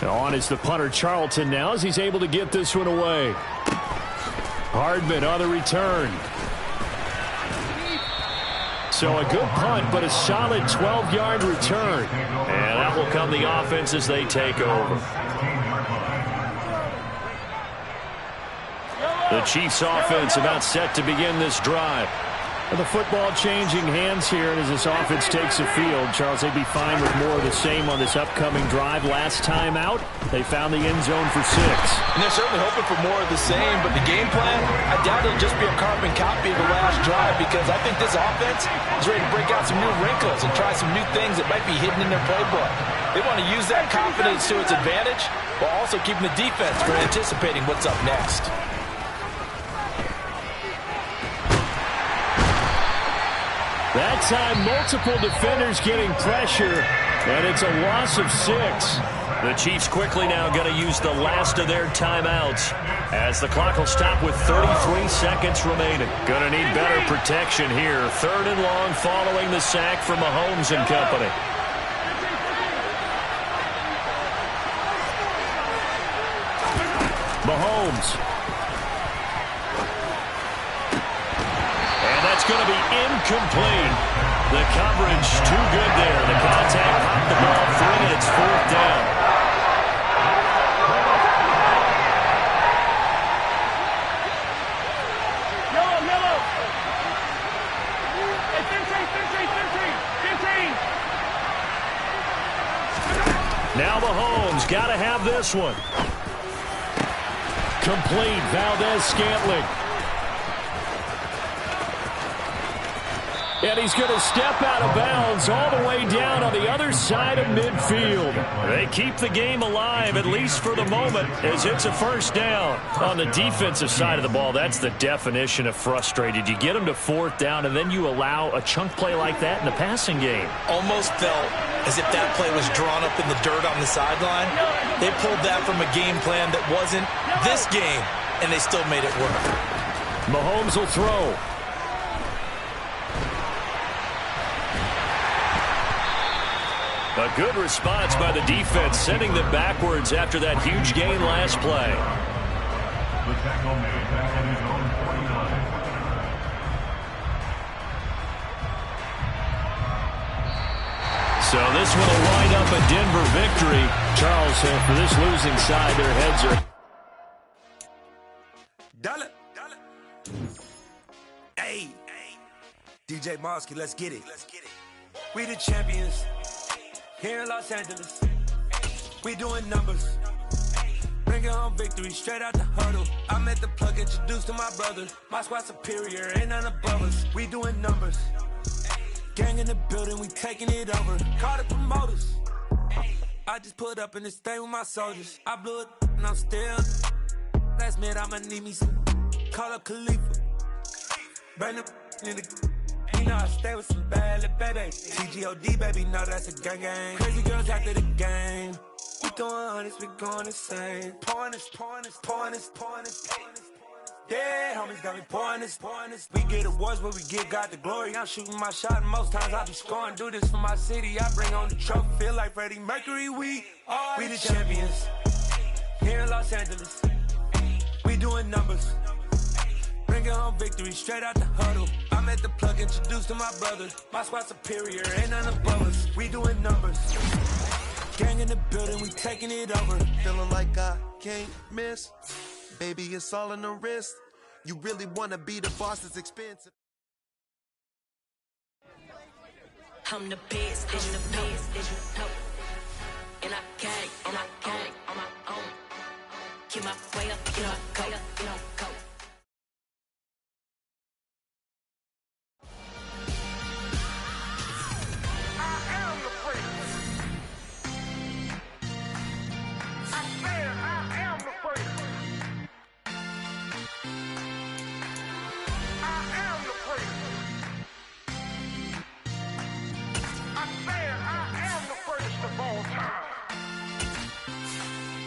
On is the punter Charlton now as he's able to get this one away. Hardman on the return. So a good punt, but a solid 12-yard return. And that will come the offense as they take over. The Chiefs offense about set to begin this drive. The football changing hands here, and as this offense takes the field, Charles, they'd be fine with more of the same on this upcoming drive. Last time out, they found the end zone for 6. And they're certainly hoping for more of the same, but the game plan, I doubt it'll just be a carbon copy of the last drive because I think this offense is ready to break out some new wrinkles and try some new things that might be hidden in their playbook. They want to use that confidence to its advantage while also keeping the defense from anticipating what's up next. That time, multiple defenders getting pressure, and it's a loss of 6. The Chiefs quickly now going to use the last of their timeouts as the clock will stop with 33 seconds remaining. Going to need better protection here. 3rd and long following the sack from Mahomes and company. Mahomes. It's going to be incomplete. The coverage too good there. The contact popped the ball free, and it's 4th down. to have this one. Complete. Valdez-Scantling. And he's going to step out of bounds all the way down on the other side of midfield. They keep the game alive, at least for the moment, as it's a first down. On the defensive side of the ball, that's the definition of frustrated. You get them to fourth down, and then you allow a chunk play like that in the passing game. Almost felt as if that play was drawn up in the dirt on the sideline. They pulled that from a game plan that wasn't this game, and they still made it work. Mahomes will throw. A good response by the defense, sending them backwards after that huge gain last play. The tackle made back at his own 49. So this one will wind up a Denver victory. Charles, for this losing side, their heads are... Dollar. Hey. DJ Mosky, let's get it. We the champions. Here in Los Angeles, we doing numbers. Bringing home victory straight out the huddle. I'm at the plug, introduced to my brother. My squad superior, ain't none above us. We doing numbers. Gang in the building, we taking it over. Call the promoters. I just put up in this thing with my soldiers. I blew it and I'm still. Last minute, I'ma need me some. Call up Khalifa. Bring the in the. You know I stay with some bad little baby. TGOD, baby, know that's a gang. Crazy girls after the game. We throwing hundreds, we going insane. Pouring this. Yeah, homies got me pouring this. We get awards, but we give God the glory. I'm shooting my shot, and most times I be scoring. Do this for my city, I bring on the trophy. Feel like Freddie Mercury, we the champions. Here in Los Angeles, we doing numbers. Bringing home victory straight out the huddle. I'm at the plug, introduced to my brother. My squad superior, ain't none above us. We doing numbers. Gang in the building, we taking it over. Feeling like I can't miss. Baby, it's all in the wrist. You really wanna be the boss, it's expensive. I'm the best, and you know, and I can't, on my own. Keep my way up, you know, go.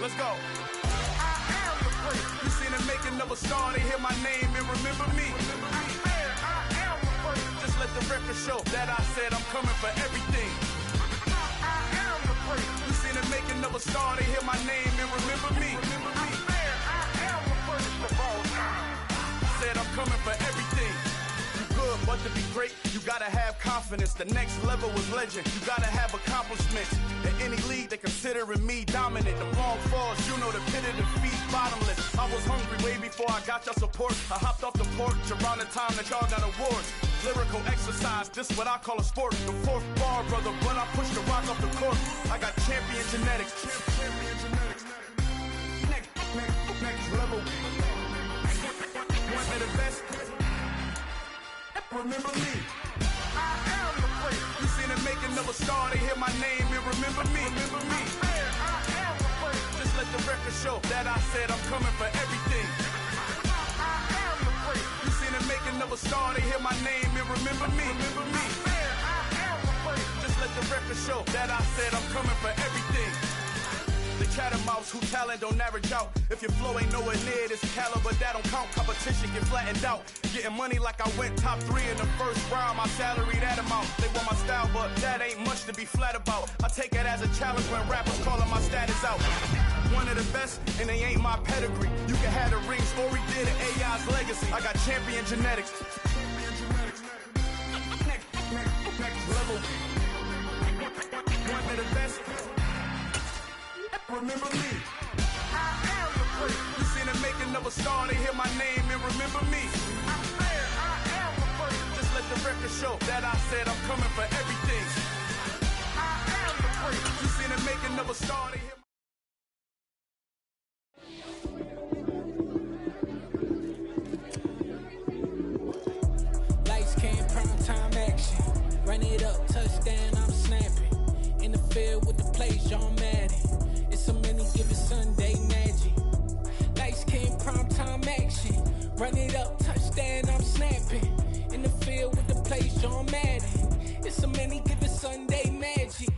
Let's go. I am the first. You seen the making of a star, they hear my name and remember me. I swear I am the first. Just let the record show that I said I'm coming for everything. I am the first. You seen the making of a star, they hear my name and remember me. I swear I am the first of all time. Said I'm coming for everything. You good, but to be great, you gotta have confidence. The next level is legend. You gotta have accomplishments. In any league, they considering me dominant. The wrong falls, you know the pit of defeat, bottomless. I was hungry way before I got your support. I hopped off the porch around the time that y'all got awards. Lyrical exercise, this what I call a sport. The fourth bar, brother, when I push the rock off the court. I got champion genetics. Next level. One of the best. Remember me. I am the first. You seen the making of a star, they hear my name and remember me. I am the first. Just let the record show that I said I'm coming for everything. I am the first. You seen the making of a star, they hear my name and remember me. I am the first. Just let the record show that I said I'm coming for everything. The catamounts who talent don't average out. If your flow ain't nowhere near this caliber, that don't count. Competition get flattened out. Getting money like I went top 3 in the first round. My salary that amount. They want my style, but that ain't much to be flat about. I take it as a challenge when rappers calling my status out. One of the best, and they ain't my pedigree. You can have the rings, or we did an AI's legacy. I got champion genetics. Next level. One of the best. Remember me. I am the first. You seen the making of a star, they hear my name and remember me. I swear I am the first. Just let the record show that I said I'm coming for everything. I am the first. You seen the making of a star, they hear Run it up, touchdown, I'm snapping. In the field with the plays, John Madden. It's a many given Sunday magic. Light skin, primetime action. Run it up, touchdown, I'm snapping. In the field with the plays, John Madden. It's a many given Sunday magic.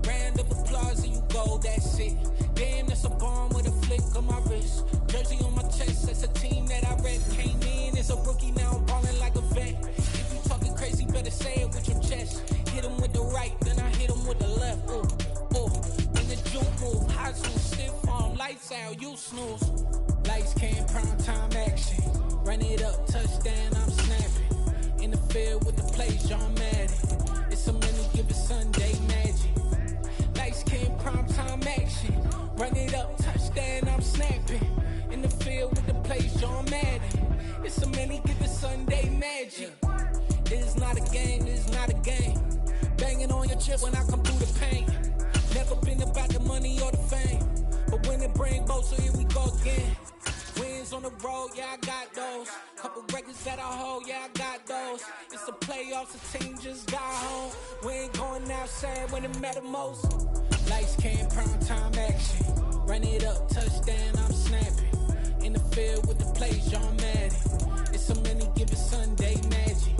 Round of applause and you go, that's it. Damn, that's a bomb with a flick on my wrist. Jersey on my chest, that's a team that I rep. Came in as a rookie, now I'm ballin' like a vet. If you talking crazy, better say it with your chest. Hit him with the right, then I hit him with the left. Ooh, ooh. In the juke move, high school, stiff arm, lights out, you snooze. Lights came, prime time action. Run it up, touchdown, I'm snapping. In the field with the plays, John Madden. It's a many given Sunday magic. Lights came, prime time action. Run it up, touchdown, I'm snapping. In the field with the plays, John Madden. It's a many given Sunday magic. It is not a game, it is not a game. Banging on your chip when I come through the paint. Never been about the money or the fame. But when it bring both, so here we go again. Wins on the road, yeah, I got those. Couple records that I hold, yeah, I got those. It's the playoffs, the team just got home. We ain't going outside when it matter most. Lights came, prime time action. Run it up, touchdown, I'm snapping. In the field with the plays, John Madden. It's a many given Sunday magic.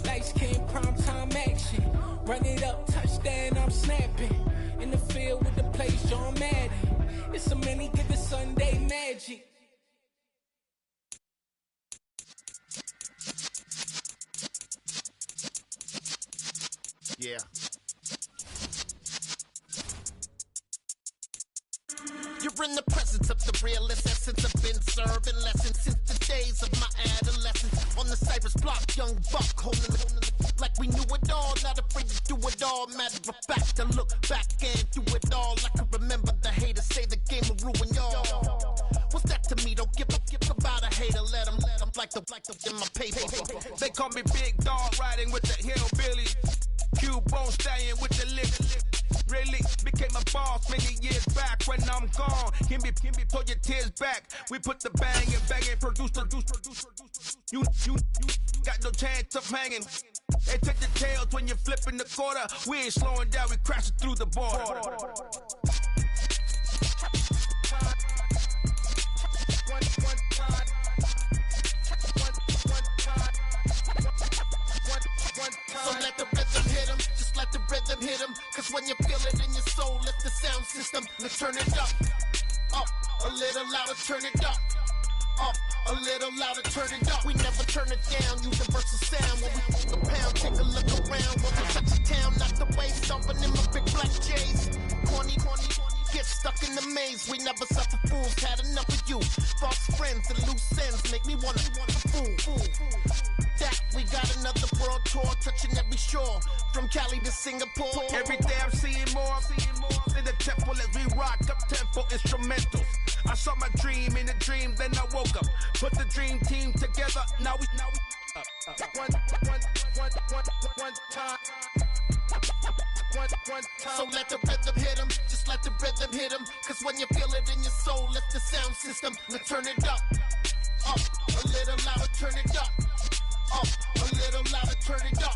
Lights came, prime time action. Run it up, touchdown, I'm snapping. In the field with the plays, John Madden. It's a many given Sunday magic. Yeah. You're in the presence of the realest essence. I've been serving lessons since the days of my adolescence. On the Cypress block, young buck holding it like we knew it all. Not afraid to do it all. Matter of fact, to look back and do it all. I can remember the haters say the game will ruin y'all. What's that to me? Don't give about a hater. Let them like the in my paper. They call me Big Dog, riding with the hillbilly. Cubone staying with the lip. Really became a boss many years back. When I'm gone, can be pull your tears back. We put the bang and produce. You got no chance of hanging. They take the tails when you're flipping the quarter. We ain't slowing down, we crashing through the border. So let the rhythm hit 'em, just let the rhythm hit 'em. Cause when you feel it in your soul, lift the sound system. Let's turn it up, a little louder, turn it up, a little louder, turn it up. We never turn it down, universal sound. When we move the pound, take a look around. When we touch the town, knock the way, stomping in my big black J's. Corny, get stuck in the maze. We never suffer fools, had enough of you. False friends and loose ends make me wanna fool. That we got another world tour, touching every shore, from Cali to Singapore. Every day I'm seeing more in the temple as we rock up tempo instrumentals. I saw my dream in a dream, then I woke up. Put the dream team together. Now we one time. So let the rhythm hit 'em, just let the rhythm hit 'em. Cause when you feel it in your soul, lift the sound system. Let's turn it up, a little louder, turn it up, a little louder, turn it up.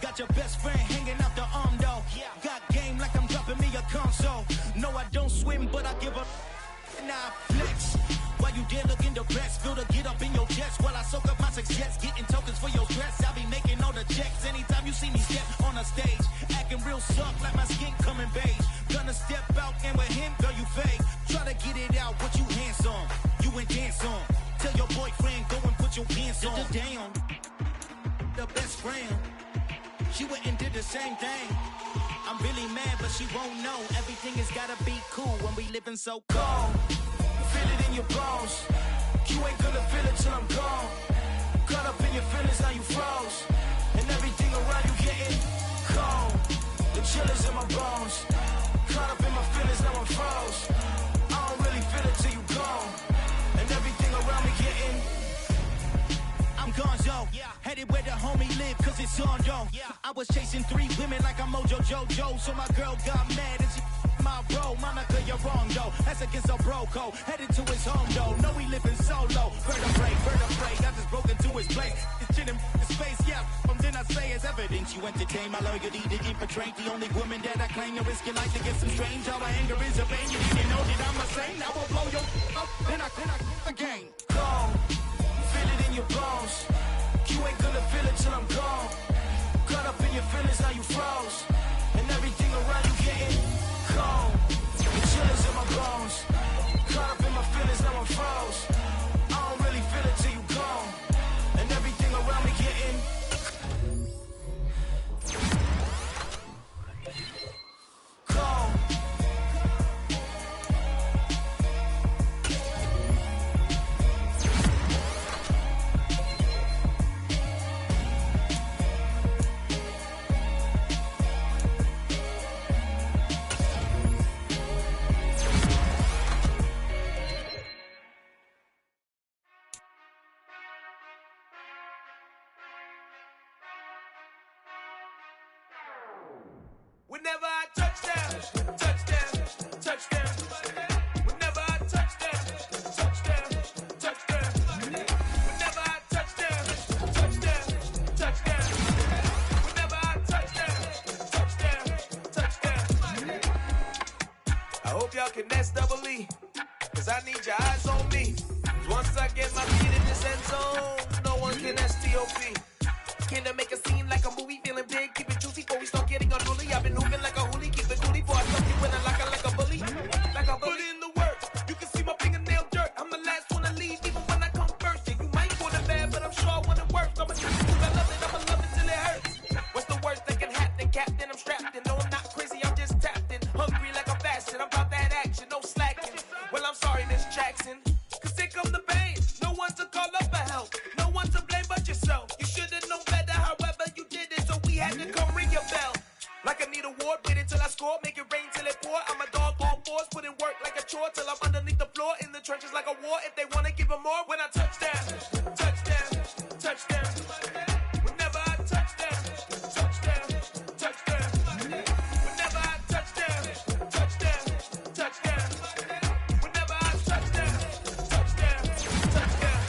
Got your best friend hanging out the arm though. Got game like I'm dropping me a console. No, I don't swim, but I give up. Nah, flex. While you there looking the best, feel the get up in your chest while I soak up my success. Getting tokens for your dress, I'll be making all the checks. Anytime you see me step on a stage, acting real suck like my skin coming beige. Gonna step out and with him, girl, you fake. Try to get it out, what you handsome, you ain't dance on. Tell your boyfriend, go and put your pants on. Down, the best friend. She went and did the same thing. I'm really mad, but she won't know. Everything has gotta be cool when we living so cold. Feel it in in your bones. You ain't gonna feel it till I'm gone. Caught up in your feelings, now you froze. And everything around you getting cold. The chill is in my bones. Caught up in my feelings, now I'm froze. I don't really feel it till you gone. And everything around me getting. I'm gonzo, headed where the homie live, cause it's on, yo. I was chasing 3 women like I'm Mojo Jojo, so my girl got mad and she my bro. Monica, you're wrong, though. That's against a bro code. Headed to his home, though. No, he living solo. Vertebrae. I just broke into his place. It's chin in his face, yeah. From then I say it's evidence. You entertain my loyalty to infiltrate the only woman that I claim to risk your life to get some strange. All my anger is a vein. You didn't know that I'm a saint. I will blow your up, then I again. Gone. Feel it in your bones. You ain't gonna feel it till I'm gone. Caught up in your feelings, now you froze. And everything around you getting cold. The chill is in my bones. Caught up in my feelings, now I'm froze. I don't really feel it till you gone. And everything around me getting cold. Whenever I touchdown, touchdown, touchdown. Whenever I touchdown, touchdown, touchdown. Whenever I touchdown, touchdown, touchdown. Whenever I touchdown, touchdown. I hope y'all can nest double E, cause I need your eyes on me. Cause once I get my feet in this end zone, no one can STOP. Can I make a scene like a movie, feeling big, keep it juicy before we start getting unruly. I've been moving like a hoolie, keep it coolie before I suck you in like a bully. Like a bully. Put in the work, you can see my fingernail dirt. I'm the last one to leave, even when I come first. Yeah, you might want it bad, but I'm sure I want it worse. I'ma try to I love it, I'ma love it till it hurts. What's the worst that can happen, Captain? I'm strapped in, no I'm not crazy, I'm just tapped in. Hungry like I'm fasting, I'm about that action, no slacking. Well, I'm sorry, Miss Jackson, cause here come the pain. No one to call up for help, no one to blame but yourself. You should've known better, however you did it, so we had to come ring your bell. Like I need a ward, wait until I score, make it rain till it pour. I'm a dog on fours, put in work like a chore till I'm underneath the floor, in the trenches like a war. If they wanna give them more, when I touchdown, touchdown, touchdown. Whenever I touchdown, touchdown, touchdown. Whenever I touchdown, touchdown, touchdown. Whenever I touchdown, touchdown, touchdown.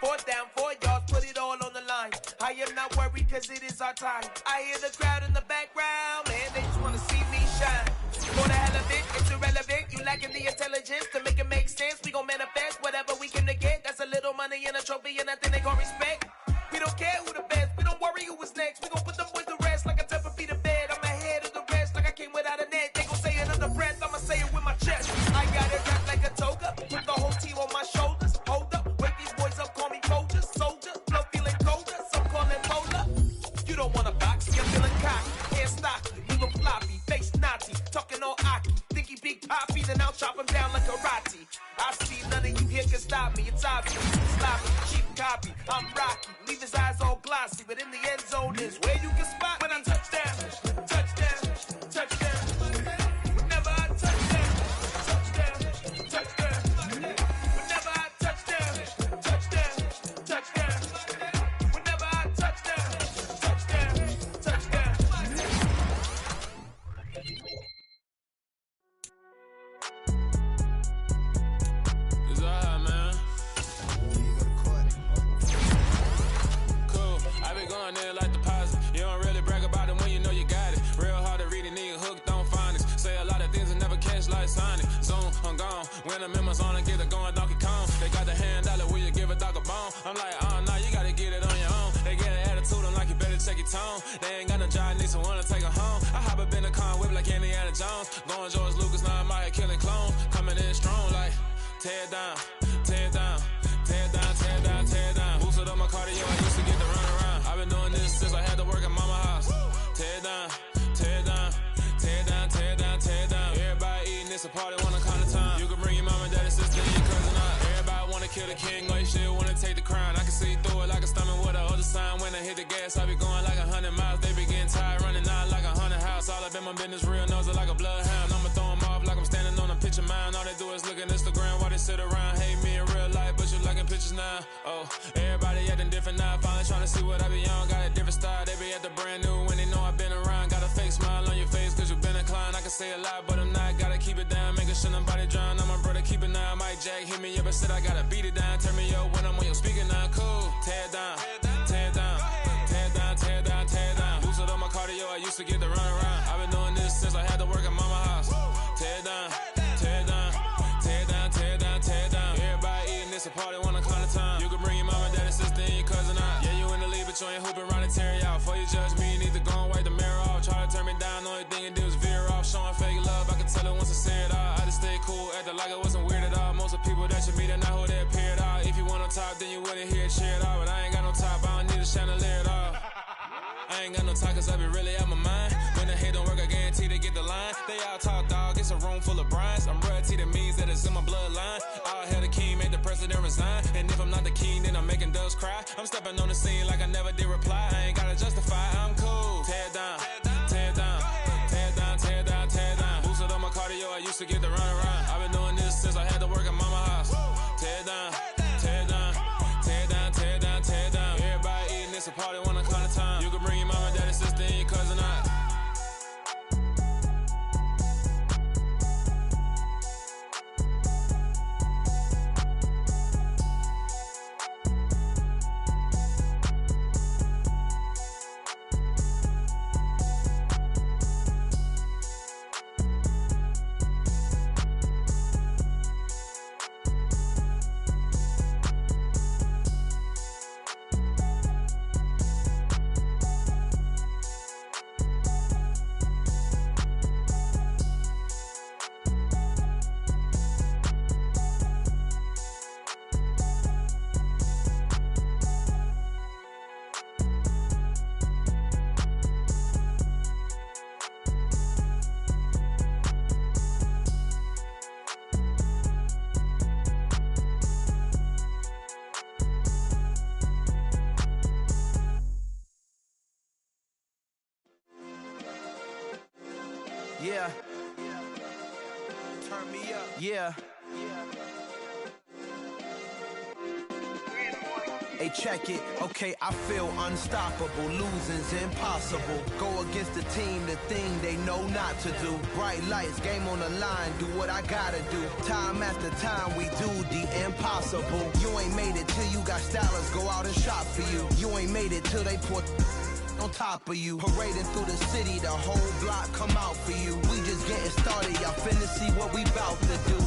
4th down, 4 yards, put it all on the line. I am not worried cause it is our time. I hear the crowd in the background, man, they just wanna see me shine. For the hell of it, it's irrelevant. You lacking the intelligence to make it make sense. We gon' manifest whatever we came to get. That's a little money and a trophy and nothing they gon' respect. We don't care who the best, we don't worry who was next. We gon' put them boys to rest like a Tempur-Pedic to bed. I'm ahead of the rest like I came without a net. They gon' say it under breath, I'ma say it with my chest. I got it wrapped like a toga, put the whole team on my shoulders. Hold up, wake these boys up, call me soldier, soldier. Flow feeling colder, some call it polar. You don't wanna box, you're feeling cocky. Can't stop me, even floppy, face naughty. Talking all aki, think he big poppy, then I'll chop him down like karate. I see none of you here can stop me, it's obvious. Sloppy, cheap copy, I'm rocky. Leave his eyes all glossy, but in the end zone is where you can spot when I touchdown, touchdown, touchdown. Whenever I touchdown, touchdown, touchdown. Whenever I touchdown, touchdown, touchdown. Whenever I touchdown, touchdown, touchdown. It's alright, man. Cool. I been going there like deposit. You don't really brag about it when you know you got it. Real hard to read a nigga hooked on phonics. Say a lot of things and never catch like Sonic. Zone, I'm gone. When I'm in my zone, I get it going Donkey Kong. They got the hand dollar, will you give a dog a bone? I'm like, oh, no, you gotta get it on your own. They get an attitude, I'm like, you better check your tone. They ain't got no job, need someone to take her home. I hop up in the car, whip like Indiana Jones. Going George Lucas, now I'm out here killing clones. Coming in strong like, tear down, tear down, tear down, tear down, tear down. Boosted up my cardio, I used to get to run around. I've been doing this since I had to work at mama house. Tear down, tear down, tear down, tear down, tear down. Everybody eating, it's a party, one kind of time. You can bring your mama and daddy king, or you shit wanna take the crown. I can see through it like a stomach with a other sign. When I hit the gas, I be going like 100 miles. They be getting tired, running out like 100 house. All up in my business, real nose like a bloodhound. I'ma throw them off like I'm standing on a picture mound. All they do is look at Instagram while they sit around. Hate me in real life, but you liking pictures now. Oh, everybody acting different now. Finally trying to see what I be on. Got a different style, they be at the brand new when they know I've been around. Got a fake smile on your face cause you been inclined. I can say a lot, but I'm not. Gotta keep it down, making sure nobody drown. I'm a brother, keep it now. Mike Jack hit me up and said I gotta beat it down. Turn me up when I'm on your speaker now. Cool, tear it down, tear it down, tear it down, tear it down, tear it down. Boosted up my cardio, I used to get to run around. I've been doing this since I had to work at mama house. Tear it down, tear it down, tear it down, tear it down, tear it down. Everybody eating this a party, one o'clock of time. You can bring your mama, daddy, sister, and your cousin out. Yeah, you in the lead, but you ain't hooping around and tear it out. Before you judge me, you need to go and wipe the mirror off. Try to turn me down, the only thing you do is veer off. Showing fake love, I can tell it once I say it all. I just stay cool, acting like it wasn't weird at all. Most of the people that you meet are not who they appear at all. If you want on top, then you wouldn't hear it cheer at all. But I ain't got no top, I don't need a chandelier at all. I ain't got no talk cause I be really out my mind. When the head don't work, I guarantee they get the line. They all talk dog, it's a room full of brinds. I'm royalty, that means that it's in my bloodline. All hell the king, made the president resign. And if I'm not the king, then I'm making doves cry. I'm stepping on the scene like I never did reply. I ain't gotta justify, I'm cool. Tear it down, tear it down, tear it down, tear it down, tear it down. Boosted up my cardio, I used to get to run around. I've been doing this since I had to work at mama house. Tear it down, tear it down, tear it down, tear it down, tear it down. Everybody eating this a party, one o'clock of time. You can bring your mama, daddy, sister, and your cousin out. Yeah. Turn me up. Yeah. Hey, check it. Okay, I feel unstoppable. Losing's impossible. Go against the team, the thing they know not to do. Bright lights, game on the line. Do what I gotta do. Time after time, we do the impossible. You ain't made it till you got stylers go out and shop for you. You ain't made it till they put on top of you. Parading through the city, the whole block come out for you. We just getting started, y'all finna see what we bout to do.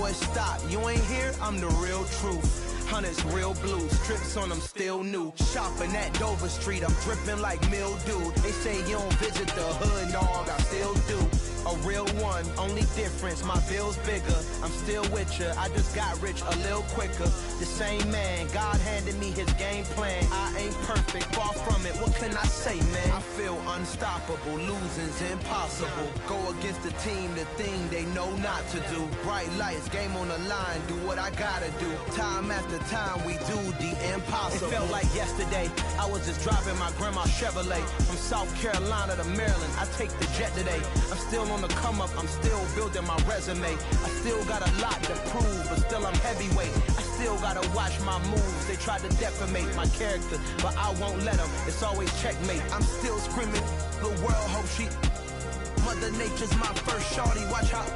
Boy, stop, you ain't here, I'm the real truth. Hunters, real blues, strips on them still new. Shopping at Dover Street, I'm dripping like mildew. They say you don't visit the hood, dog, I still do. A real one, only difference, my bill's bigger. I'm still with ya, I just got rich a little quicker. The same man, God handed me his game plan. I ain't perfect, far from it, what can I say, man? I feel unstoppable, losing's impossible. Go against the team, the thing they know not to do. Bright lights, game on the line, do what I gotta do. Time after time, we do the impossible. It felt like yesterday, I was just driving my grandma's Chevrolet. From South Carolina to Maryland, I take the jet today. I'm still on the come up, I'm still building my resume. I still got a lot to prove, but still I'm heavyweight. I still gotta watch my moves. They tried to defamate my character, but I won't let them. It's always checkmate. I'm still screaming, the world hope she. Mother Nature's my first shorty, watch how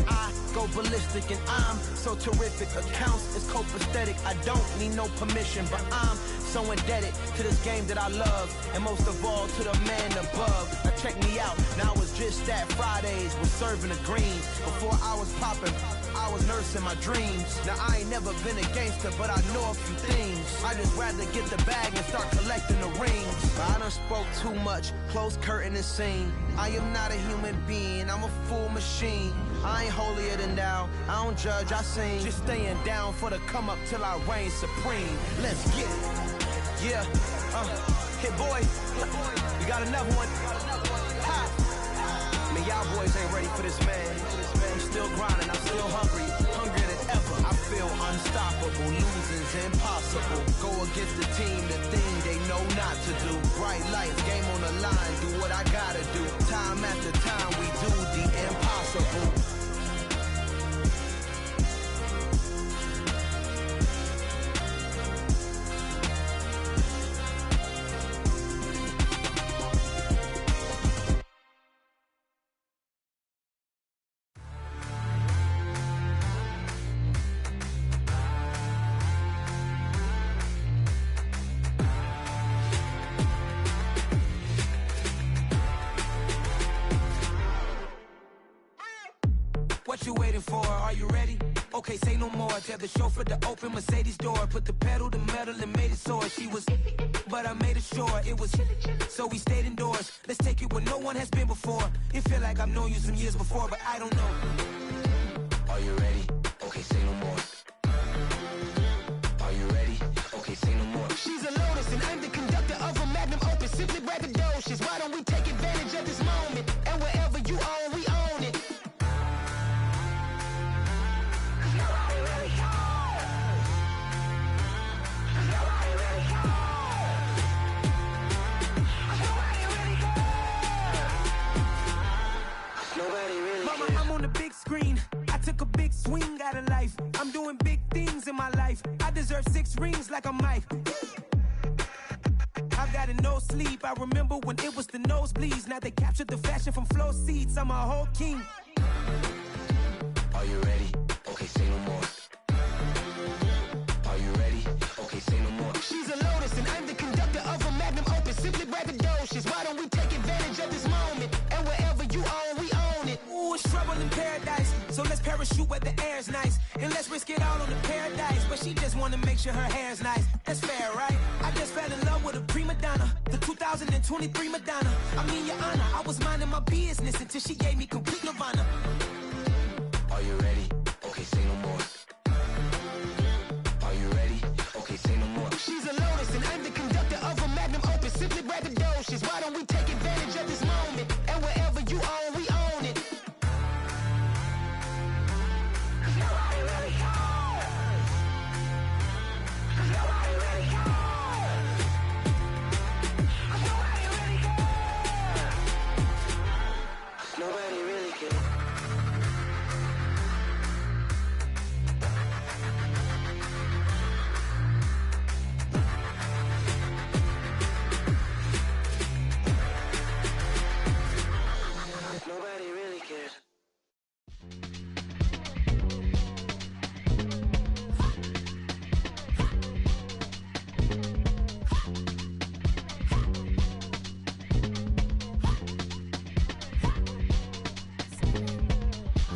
I go ballistic and I'm so terrific. Accounts is copacetic, I don't need no permission, but I'm so indebted to this game that I love, and most of all to the man above. Now check me out, now I was just at Fridays, was serving the greens. Before I was popping, I was nursing my dreams. Now I ain't never been a gangster, but I know a few things. I just rather get the bag and start collecting the rings. But I done spoke too much, close curtain and scene. I am not a human being, I'm a full machine. I ain't holier than thou, I don't judge, I sing. Just staying down for the come up till I reign supreme. Let's get it. Yeah, hit boy, we got another one. Ha. Man, y'all boys ain't ready for this, man. I'm still grinding, I'm still hungry, hungrier than ever. I feel unstoppable, losing's impossible. Go against the team, the thing they know not to do. Bright lights, game on the line, do what I gotta do. Time after time, we do the impossible. What you waiting for? Are you ready? Okay, say no more. Tell the chauffeur to open Mercedes door. Put the pedal to metal and made it soar. She was, but I made it sure it was. So we stayed indoors. Let's take it where no one has been before. It feel like I've known you some years before, but I don't know. Are you ready? Okay, say no more. Are you ready? Okay, say no more. She's a Lotus and I'm the conductor of a Magnum Opus. Simply braggadocious. Why don't we take advantage of this moment? And wherever you own, we own it. Mama, I'm on the big screen. I took a big swing out of life. I'm doing big things in my life. I deserve 6 rings like a Mike. I've got no sleep. I remember when it was the nosebleeds. Now they captured the fashion from flow seats. I'm a whole king. Are you ready? Okay, say no more. Are you ready? Okay, say no more. She's a Lotus and I'm the conductor of a Magnum Opus. Simply braggadocious. Why don't we take advantage of this moment? And wherever you own, we own it. Ooh, it's trouble in paradise. So let's parachute where the air's nice. And let's risk it all on the paradise. But she just wanna make sure her hair's nice. That's fair, right? I just fell in love with a prima donna. The 2023 Madonna. I mean, your honor, I was minding my business until she gave me complete nirvana. Are you ready? Okay, say no more. Are you ready? Okay, say no more. She's a Lotus and I'm the conductor of a Magnum Opus. Simply braggadocious. Why don't we take advantage of this moment? And wherever you own, we own it. Nobody really cares. Nobody really cares.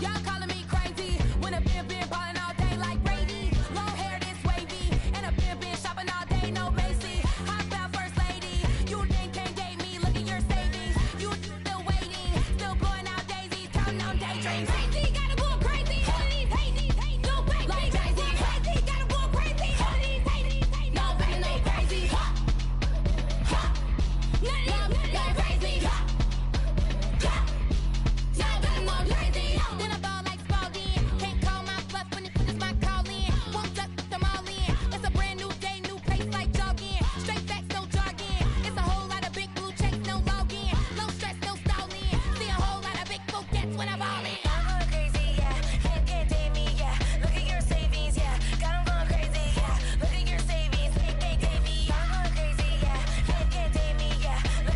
Y'all calling me crazy when a been ballin' all day like Brady. Long hair this wavy, and a been shopping all day, no Macy. Hot style first lady, you think can't date me? Look at your savings, you still waiting, still blowing out daisies, counting on daydreams. Crazy, gotta go crazy. All of these hate, no crazy. Like crazy, crazy, gotta go crazy. All of these hate, no crazy, no crazy. None of these go crazy. Y'all got more crazy. Then I ball like Spalding. Can't call my bluff when it's my call in. Won't duck them all in. It's a brand new day, new pace like jogging. Straight facts, no jargon. It's a whole lot of big blue checks, no login. No stress, no stalling. See a whole lot of big Phuket when I ball in. I'm going crazy, yeah. Can't date me, yeah. Look at your savings, yeah. Got 'em going crazy, yeah. Look at your savings, can't date me. I'm going crazy, yeah. Can't date me, yeah. Look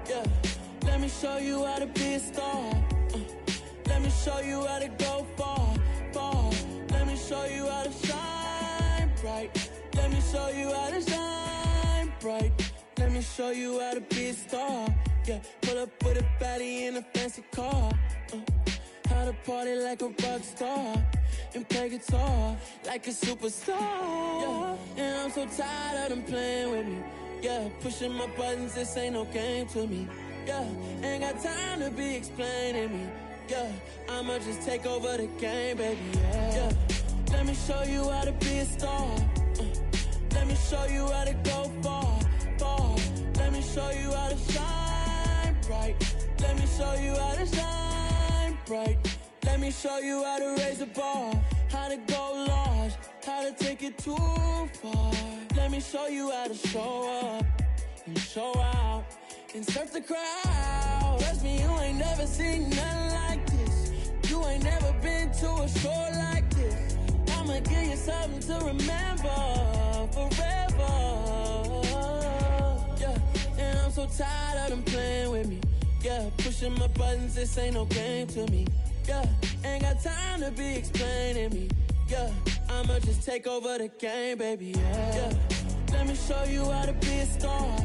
Yeah, let me show you how to be a star. Let me show you how to go far, far. Let me show you how to shine bright. Let me show you how to shine bright. Let me show you how to be a star. Yeah, pull up with a baddie in a fancy car. How to party like a rock star and play guitar like a superstar. Yeah, and I'm so tired of them playing with me. Yeah, pushing my buttons, this ain't no game to me. Yeah, ain't got time to be explaining me. Yeah, I'ma just take over the game, baby. Yeah, let me show you how to be a star. Let me show you how to go far, far. Let me show you how to shine bright. Let me show you how to shine bright. Let me show you how to raise the bar, how to go large, how to take it too far. Let me show you how to show up and show out and surf the crowd. Trust me, you ain't never seen nothing like this. You ain't never been to a show like this. I'ma give you something to remember forever. Yeah, and I'm so tired of them playing with me. Yeah, pushing my buttons, this ain't no game to me. Yeah, ain't got time to be explaining me. Yeah, I'ma just take over the game, baby. Yeah, let me show you how to be a star.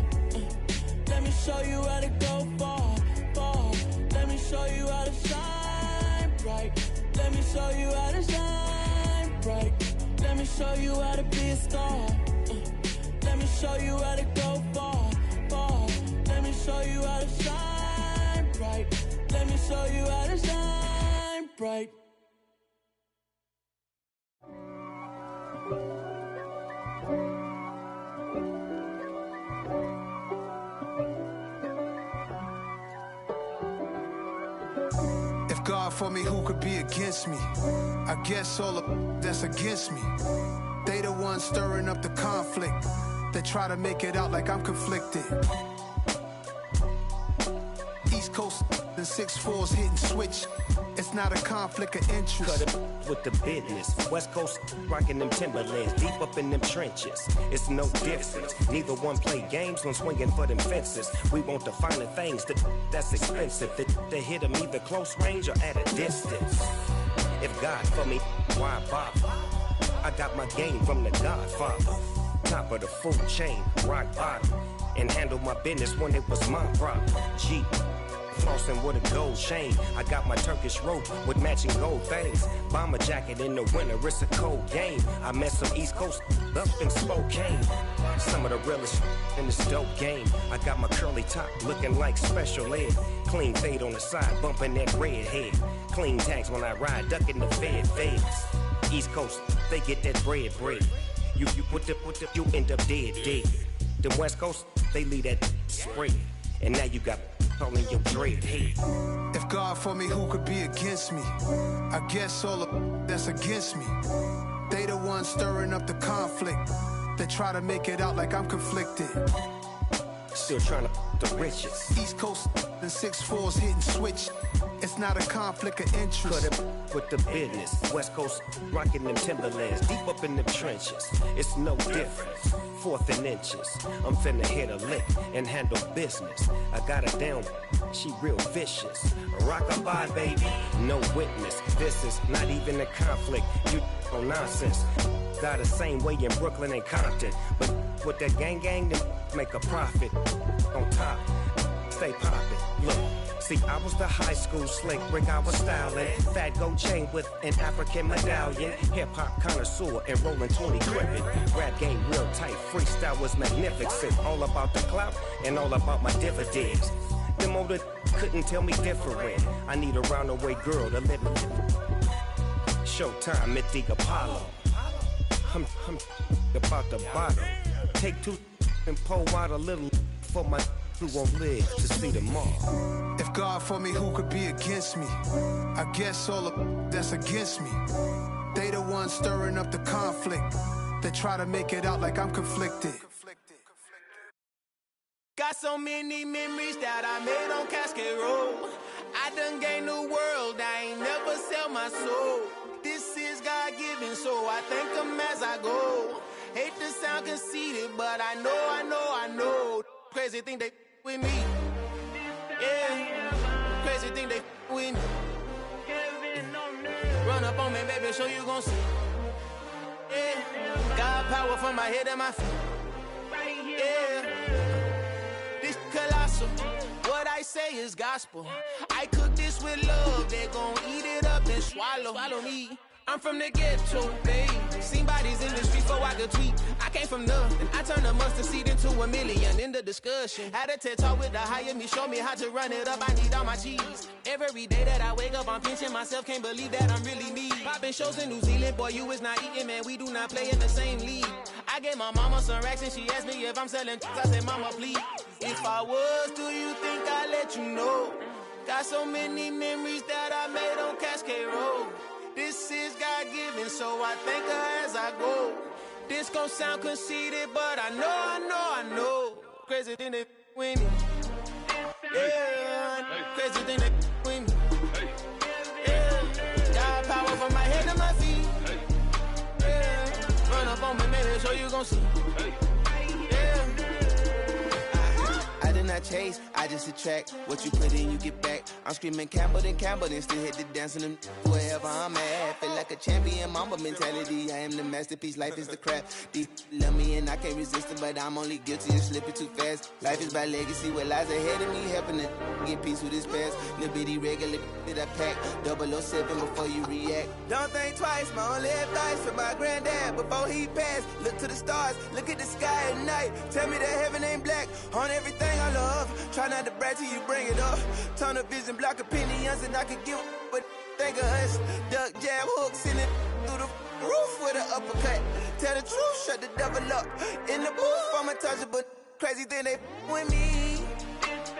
Let me show you how to go far, far. Let me show you how to shine bright. Let me show you how to shine bright. Let me show you how to be a star. Let me show you how to go far, far. Let me show you how to shine bright. Let me show you how to shine bright. God for me, who could be against me? I guess all of that's against me. They the ones stirring up the conflict. They try to make it out like I'm conflicted. East Coast and 6'4's hitting switch. It's not a conflict of interest. Cut it with the business. West Coast rocking them Timberlands, deep up in them trenches. It's no difference. Neither one play games when swinging for them fences. We want the finer things that's expensive. That hit them either close range or at a distance. If God for me, why bother? I got my game from the Godfather. Top of the food chain, rock bottom. And handle my business when it was my problem. G. Flossing with a gold chain. I got my Turkish rope with matching gold things. Bomber jacket in the winter, it's a cold game. I met some East Coast up in Spokane. Some of the realest in this dope game. I got my curly top looking like special ed. Clean fade on the side, bumping that red head. Clean tags when I ride, ducking the feds. East Coast, they get that bread. You you end up dead. The West Coast, they leave that spread. And now you got on your dread head. If God for me, who could be against me? I guess all of that's against me. They the ones stirring up the conflict. They try to make it out like I'm conflicted. Still trying to the riches. East Coast and 6'4's hitting switch. It's not a conflict of interest. Cut it with the business. West Coast rocking them Timberlands, deep up in them trenches. It's no difference. 4th and inches. I'm finna hit a lick and handle business. I got her down, she real vicious. Rock-a-bye, baby, no witness. This is not even a conflict. You on nonsense. Got the same way in Brooklyn and Compton. But with that gang, then make a profit. On top, stay poppin'. Look. See, I was the high school slick Rick, I was styling. Fat gold chain with an African medallion. Hip-hop connoisseur and rolling 20 crippin'. Rap game real tight, freestyle was magnificent. All about the clout and all about my dividends. Them older couldn't tell me different. I need a roundaway girl to live in. Showtime, Mythic Apollo. I'm about the bottom. Take 2 and pour out a little for my who won't live to see tomorrow. If God for me, who could be against me? I guess all of that's against me. They the ones stirring up the conflict. They try to make it out like I'm conflicted. Got so many memories that I made on Cascade Road. I done gained the world, I ain't never sell my soul. This is God-given, so I thank him as I go. Hate to sound conceited, but I know. Crazy thing they with me. Yeah, crazy thing they with me. Run up on me, baby, show you gon' see. Yeah, God power from my head and my feet. Yeah, this colossal. What I say is gospel. I cook this with love. They gon' eat it up and swallow me. I'm from the ghetto, babe. Seen bodies in the streets before I could tweet. I came from nothing. I turned a mustard seed into a million in the discussion. Had a TED talk with the higher me, show me how to run it up. I need all my cheese. Every day that I wake up, I'm pinching myself. Can't believe that I'm really me. Popping shows in New Zealand, boy, you is not eating, man. We do not play in the same league. I gave my mama some racks and she asked me if I'm selling. I said, mama, please. If I was, do you think I'd let you know? Got so many memories that I made on Cascade Road. This is God-given, so I thank her as I go. This gon' sound conceited, but I know. Crazy thing they with me. Yeah, crazy thing they with me. Yeah, God power from my head to my feet. Yeah, run up on me, maybe so you gon' see. Yeah. I did not chase, I just attract. What you put in, you get back. I'm screaming Campbell, then still hit the dance and wherever I'm at. Feel like a champion, mamba mentality. I am the masterpiece, life is the crap. Deep love me and I can't resist it, but I'm only guilty of slipping too fast. Life is by legacy, what lies ahead of me, helping to get peace with this past. Little bitty regular that I pack, 007 before you react. Don't think twice, my only advice for my granddad before he passed. Look to the stars, look at the sky at night. Tell me that heaven ain't black on everything I love. Try not to brag till you bring it up. Turn the vision, block opinions, and I could give but think of us. Duck, jab, hook, send it through the roof with an uppercut. Tell the truth, shut the devil up. In the booth, I'm untouchable. Crazy thing they with me.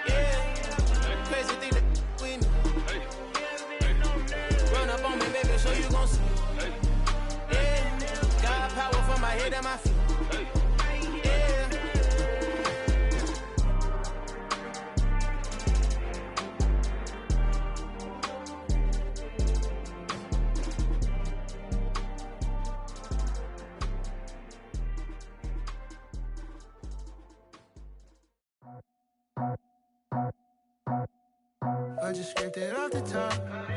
Yeah, crazy thing they with me. Run up on me, baby, so you gon' see. Yeah, God power from my head and my feet. I just scraped it off the top,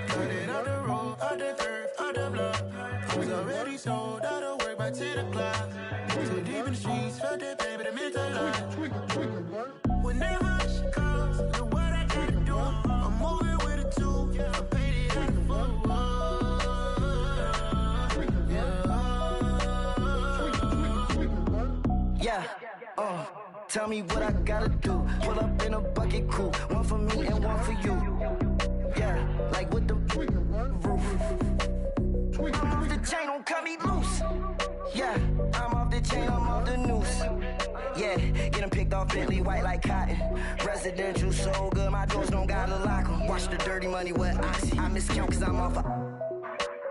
cut it out the road, out the curve, out the block. I was already sold, out of work by 10 o'clock. Too deep in the streets, felt that pain, but it meant a lot. Whenever she calls, know what I gotta do. I'm moving with a two, I paid it out the full. Yeah, tell me what I gotta do. Pull up in a bucket crew, one for me and one for you. Yeah, like with the roof. I'm off the chain, don't cut me loose. Yeah, I'm off the chain, I'm off the noose. Yeah, get them picked off Bentley, white like cotton. Residential so good, my doors don't gotta lock them. Watch the dirty money with oxy. I miscount cause I'm off a...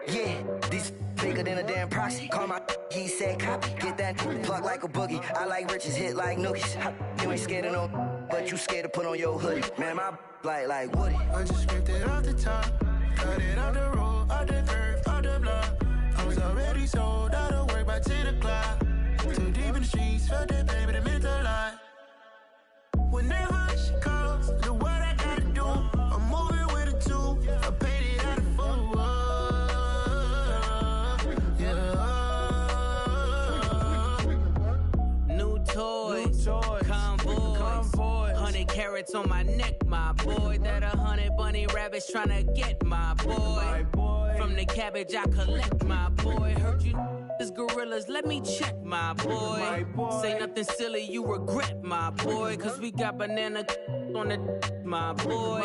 Yeah, these bigger than a damn proxy. Call my he said copy. Get that plug like a boogie. I like riches, hit like nookies. You ain't scared of no, but you scared to put on your hoodie. Man, my like Woody. I just scraped it off the top, cut it out the road, out the curve, out the block. I was already sold, out of work by 10 o'clock. Too deep in the streets, felt that pain, but it meant a lot. Whenever she calls, know what I gotta do. I'm moving with a two, I paid it out of full. New toys, convoys, 100 carats on my neck, my boy. That 100 bunny rabbits tryna get my boy. From the cabbage I collect, my boy. Heard you is gorillas, let me check, my boy. Say nothing silly, you regret, my boy. Cause we got banana on the my boy.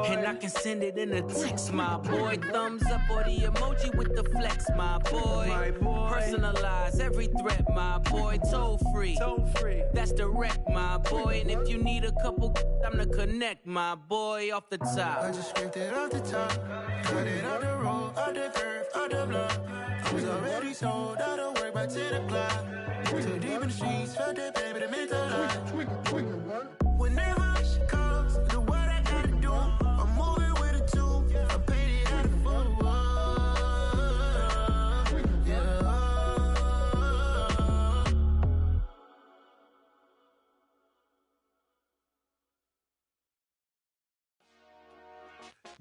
And I can send it in a text, my boy. Thumbs up or the emoji with the flex, my boy. Personalize every threat, my boy. Toll free, that's direct, my boy. And if you need a couple, I'm to connect, my boy, off the top. I just scraped it off the top, cut it out the road, out the curve, out the block. I was already sold, out of work by 10 o'clock. Too deep in the streets, felt that pain, but it meant a lot. Whenever she calls, know what I gotta do. I'm moving with a two, I paid it out of full.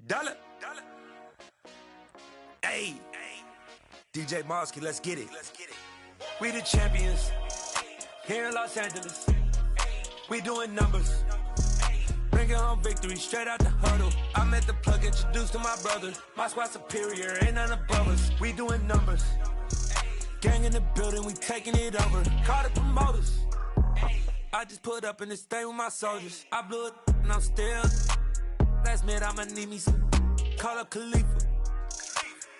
Dollar. Hey. DJ Mosky, let's get it. We the champions here in Los Angeles. We doing numbers. Bringing home victory straight out the huddle. I'm at the plug, introduced to my brother. My squad superior, ain't none above us. We doing numbers. Gang in the building, we taking it over. Call the promoters. I just put up in this thing with my soldiers. I blew it and I'm still. Last minute, I'ma need me some. Call up Khalifa.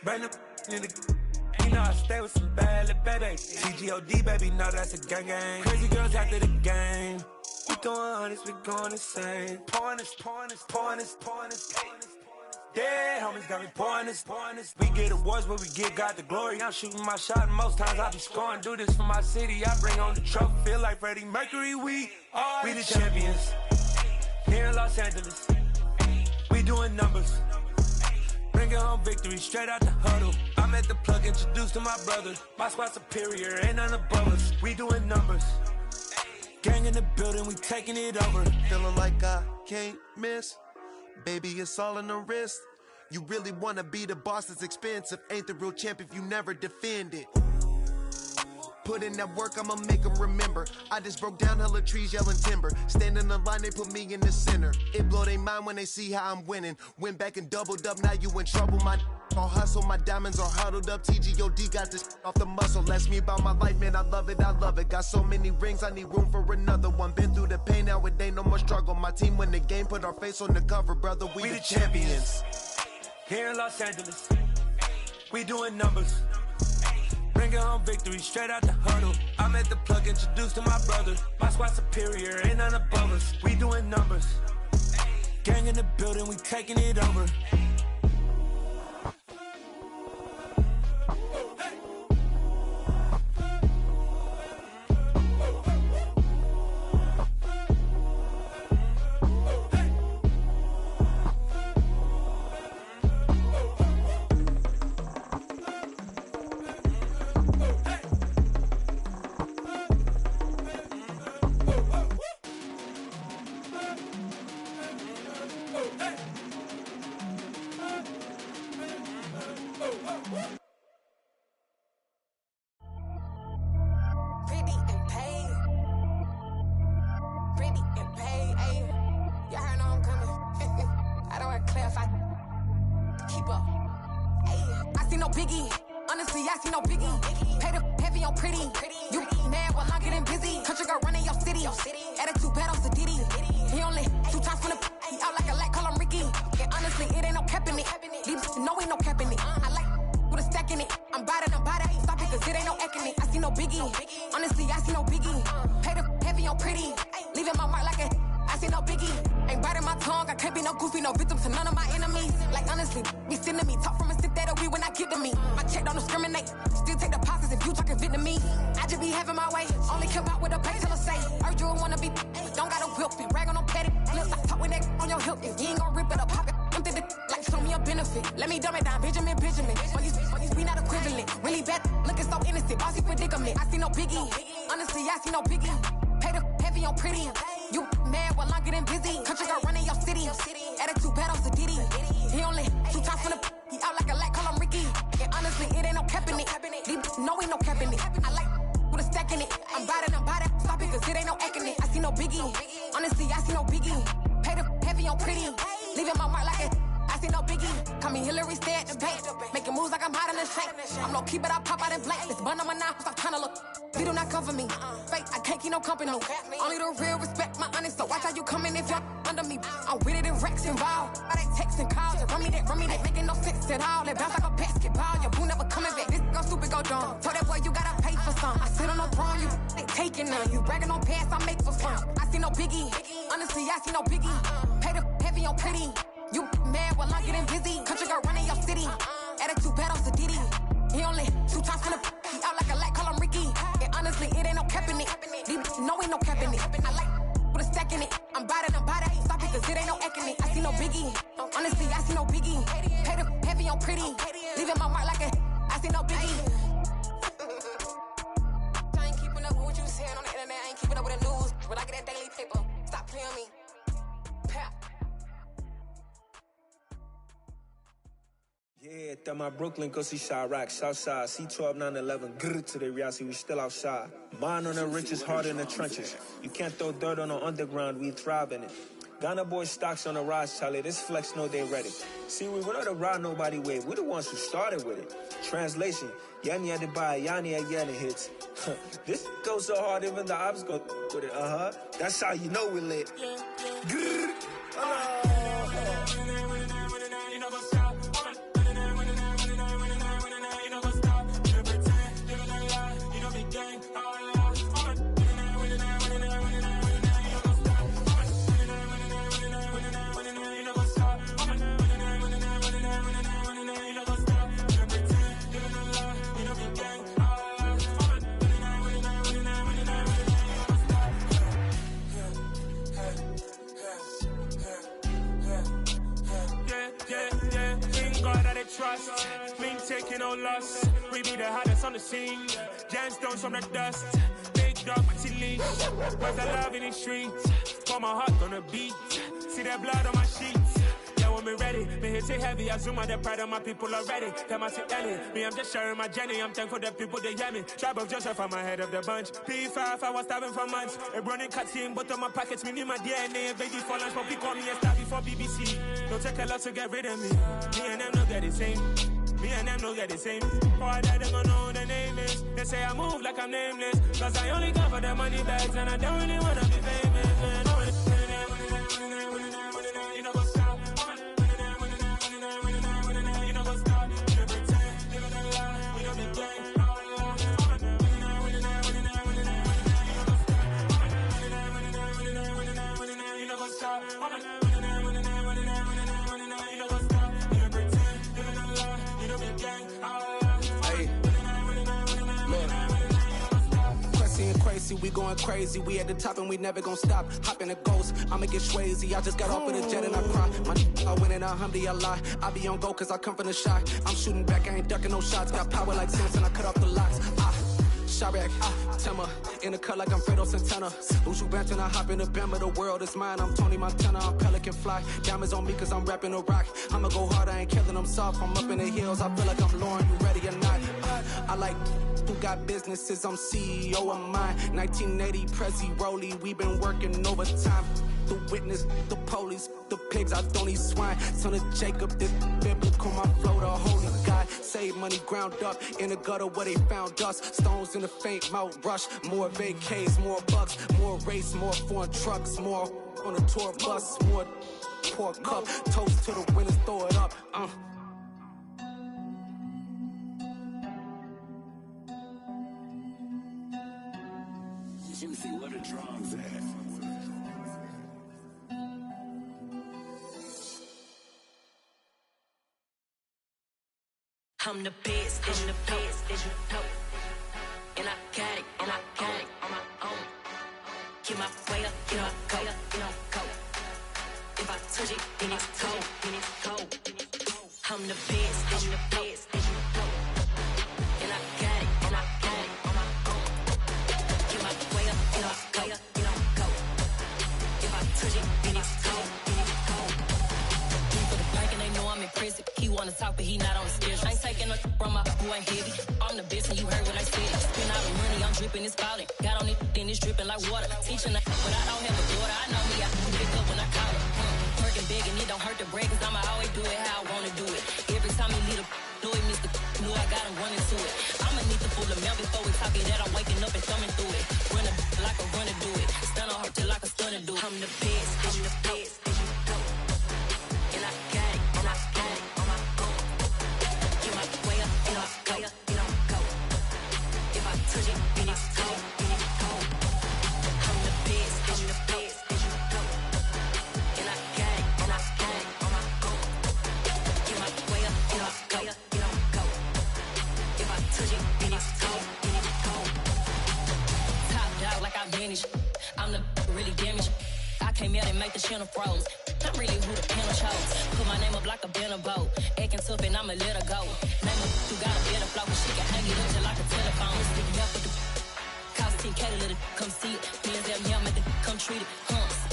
Bring the in the. You know I stay with some bad little baby. TGOD, baby, no, that's a gang gang. Crazy girls after the game. We throwing hundreds, we going insane. Pouring this. Dead homies got me pouring this. We get awards, but we give God the glory. I'm shooting my shot, and most times I be scoring. Do this for my city, I bring on the trophy. Feel like Freddie Mercury, we the champions here in Los Angeles. We doing numbers. Bringing home victory straight out the huddle. I'm at the plug, introduced to my brother. My squad superior, ain't none above us. We doing numbers. Gang in the building, we taking it over. Feeling like I can't miss. Baby, it's all in the wrist. You really wanna be the boss, it's expensive. Ain't the real champ if you never defend it. Put in that work, I'ma make them remember. I just broke down hella trees, yelling timber. Stand in the line, they put me in the center. It blow their mind when they see how I'm winning. Went back and doubled up, now you in trouble. My all hustle, my diamonds are huddled up. TGOD got this off the muscle. Ask me about my life, man, I love it. Got so many rings, I need room for another one. Been through the pain, now it ain't no more struggle. My team win the game, put our face on the cover, brother. We the champions. Here in Los Angeles, we doing numbers. Bringing home victory straight out the huddle. I'm at the plug, introduced to my brother. My squad superior, ain't none above us. We doing numbers. Gang in the building, we taking it over. Yeah, that my Brooklyn go see Chirac, Southside, C12 911, grrr to the reality, we still outside. Mine on the riches, hard in the trenches. You can't throw dirt on the underground, we thrive in it. Ghana boys stocks on the rise, Charlie, this flex know they ready. See, we were not to ride nobody wave, we the ones who started with it. Translation, Yanni had to buy, Yanni had Yanni hits. This goes so hard, even the ops go with it, That's how you know we lit. Grrr, trust, we ain't taking no loss. We be the hottest on the scene. Gemstones from the dust. Big dog, but leash. Where's the love in the streets? Pour my heart on the beat. See that blood on my sheets. Yeah, when me ready, me hit it heavy. I zoom out the pride of my people already. Them I see Ellie. Me, I'm just sharing my journey. I'm thankful that people they hear me. Tribe of Joseph, I'm ahead of the bunch. P5, I was starving for months. A running cutscene, but on my pockets, me need my DNA. And baby for lunch, but we call me a star before BBC. Don't take a lot to get rid of me. Me and them no get the same. Me and them no get the same. Boy, that they gonna know who the name is. They say I move like I'm nameless. Cause I only come for the money bags. And I don't really wanna be famous, man. You know what's up? You know what's up? You know pretend. You know the lie. You know the game. You know what's up? Crazy, we going crazy. We at the top and we never gonna stop. Hop in a ghost, I'ma get swayzy. I just got off of the jet and I cry. My I win in a Humvee, I lie. I be on go cause I come from the shot. I'm shooting back, I ain't ducking no shots. Got power like Samson, I cut off the locks. Chirac, Tema, in the cut like I'm Fredo Santana. Uju Banton, I hop in the Bama, the world is mine. I'm Tony Montana, I'm Pelican Fly. Diamonds on me cause I'm rapping a rock. I'ma go hard, I ain't killing them soft. I'm up in the hills, I feel like I'm Lauren, you ready or not? I like who got businesses, I'm CEO of mine. 1980 Prezi Rolly, we been working overtime. The witness, the police, the pigs, I don't eat swine. Son of Jacob, this biblical, my flow, the holy God. Save money ground up in the gutter where they found us. Stones in the faint mouth rush. More vacays, more bucks, more race, more foreign trucks, more on a tour bus, more pour cup. Toast to the winners, throw it up. Let me see what the drums at. I'm the best, I'm the best, as you know. And I got it, and I got it on my own. Get my way up, get my go, get my go. If I touch it, then it's cold, then it's cold. I'm the best, I'm the best, as you know. And I got it, and I got it on my own. Get my way up, get my go, get my go. If I touch it, then it's cold, then it's cold. He for the bank and they know I'm in prison. He wanna talk, but he not on the schedule. I ain't taking no from my who ain't heavy. I'm the best and you heard what I said. Spend all the money, I'm dripping, it's falling. Got on it, then it's dripping like water. Teaching that, but I don't have a daughter. I know me, I can pick up when I call her. Working big and it don't hurt to break, cause I'ma always do it how I wanna do it. Every time he lead a do it, Mr. Knew I got him running to it. I'ma need to pull the mail before we talk it that I'm waking up and thumbing through it. Run a like a runner do it. Stun on her till like a stunner do it. I'm the best, I'm the best, as you know. And I got it, and I got it on my own. Get my way up, and I go, and I go. If I touch it, then it's cold, then it's cold. I'm the best, as you know. And I got it, and I got it on my own. Get my way up, and I go, and I go. If I touch it, then it's cold, then it's cold. Top dog like I vanished. I'm the really damaged. I came out and make the channel froze. I'm really who the panel chose. Put my name up like a banner boat. Acting tough and I'ma let her go. Name her, you got a better flow, but she can hang it up just like a telephone. Sticking up with the cost 10K to let it come see it. Me and them, yeah, make it come treat it.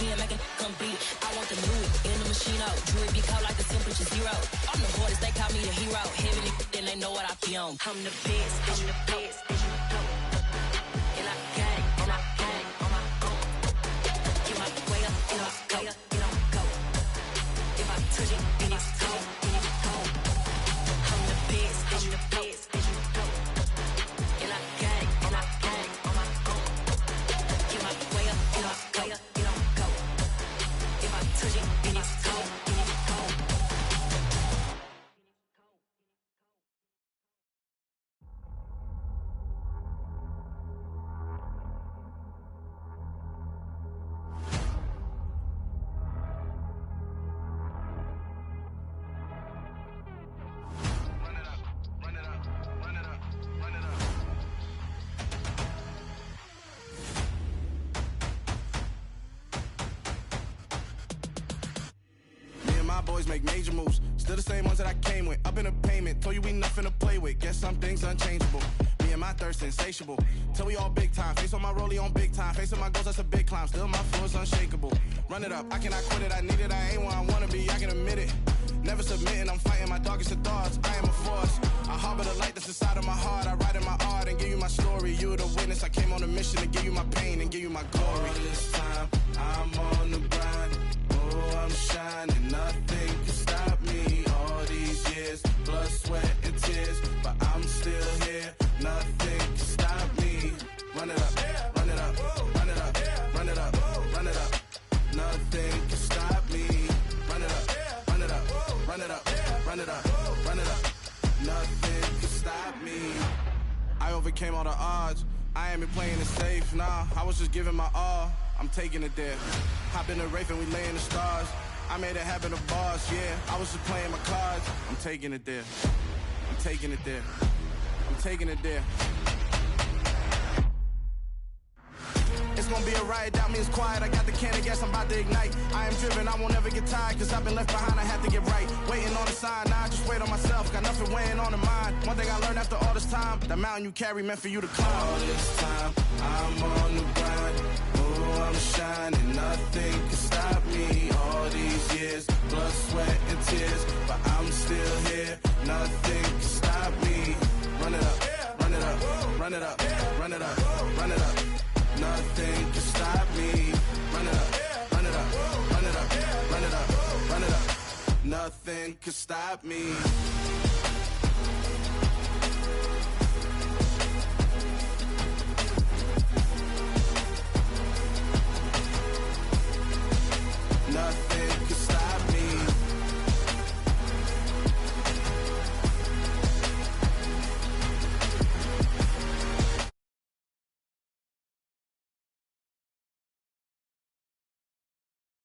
pen, make it come beat. I want the new in the machine out. Jewelry be cold like the temperature 0. I'm the hardest, they call me the hero. Heavy, then they know what I be on. I'm the best, I'm the best, and you know. And I got it, and I got it on my own. Get my way up, and I go, and I go. If I touch it, then it's cold, then it's cold. I'm the best, I'm the best, and you know. And I got it, and I got it on my own. Get my way up, and I go, and I go. If I touch it, then it's cold, then it's cold. Me and my boys make major moves. Still the same ones that I came with. Up in a payment. Told you we nothing to play with. Guess some things unchangeable. Me and my thirst insatiable. Till we all big time. Face on my rollie on big time. Face on my goals, that's a big climb. Still my flow is unshakable. Run it up. I cannot quit it. I need it. I ain't where I wanna be. I can admit it. Never submitting. I'm fighting my darkest of thoughts. I am a force. I harbor the light that's inside of my heart. I write in my art and give you my story. You the witness. I came on a mission to give you my pain and give you my glory. All this time, I'm on the grind. Oh, I'm shining. Nothing can stop me. All these years, blood, sweat, and tears. But I'm still here. Nothing can stop me. Run it up, run it up, run it up, run it up, run it up. Nothing can stop me. Run it up, run it up, run it up, run it up, run it up. Nothing can stop me. I overcame all the odds. I ain't been playing it safe, nah. I was just giving my all. I'm taking it there. Hop in the Wraith and we lay in the stars. I made it happen to boss, yeah. I was just playing my cards. I'm taking it there. I'm taking it there. I'm taking it there. It's gonna be a riot, doubt me it's quiet. I got the can of gas, I'm about to ignite. I am driven, I won't ever get tired, cause I've been left behind, I have to get right. Waiting on the sign, now I just wait on myself. Got nothing weighing on the mind. One thing I learned after all this time, the mountain you carry meant for you to climb. All this time, I'm on the grind. Oh, I'm shining, nothing can stop me. All these years, blood, sweat, and tears. But I'm still here, nothing can stop me. Run it up, run it up, run it up, run it up, run it up. Nothing can stop me. Run it up, run it up, run it up, run it up, run it up. Nothing can stop me.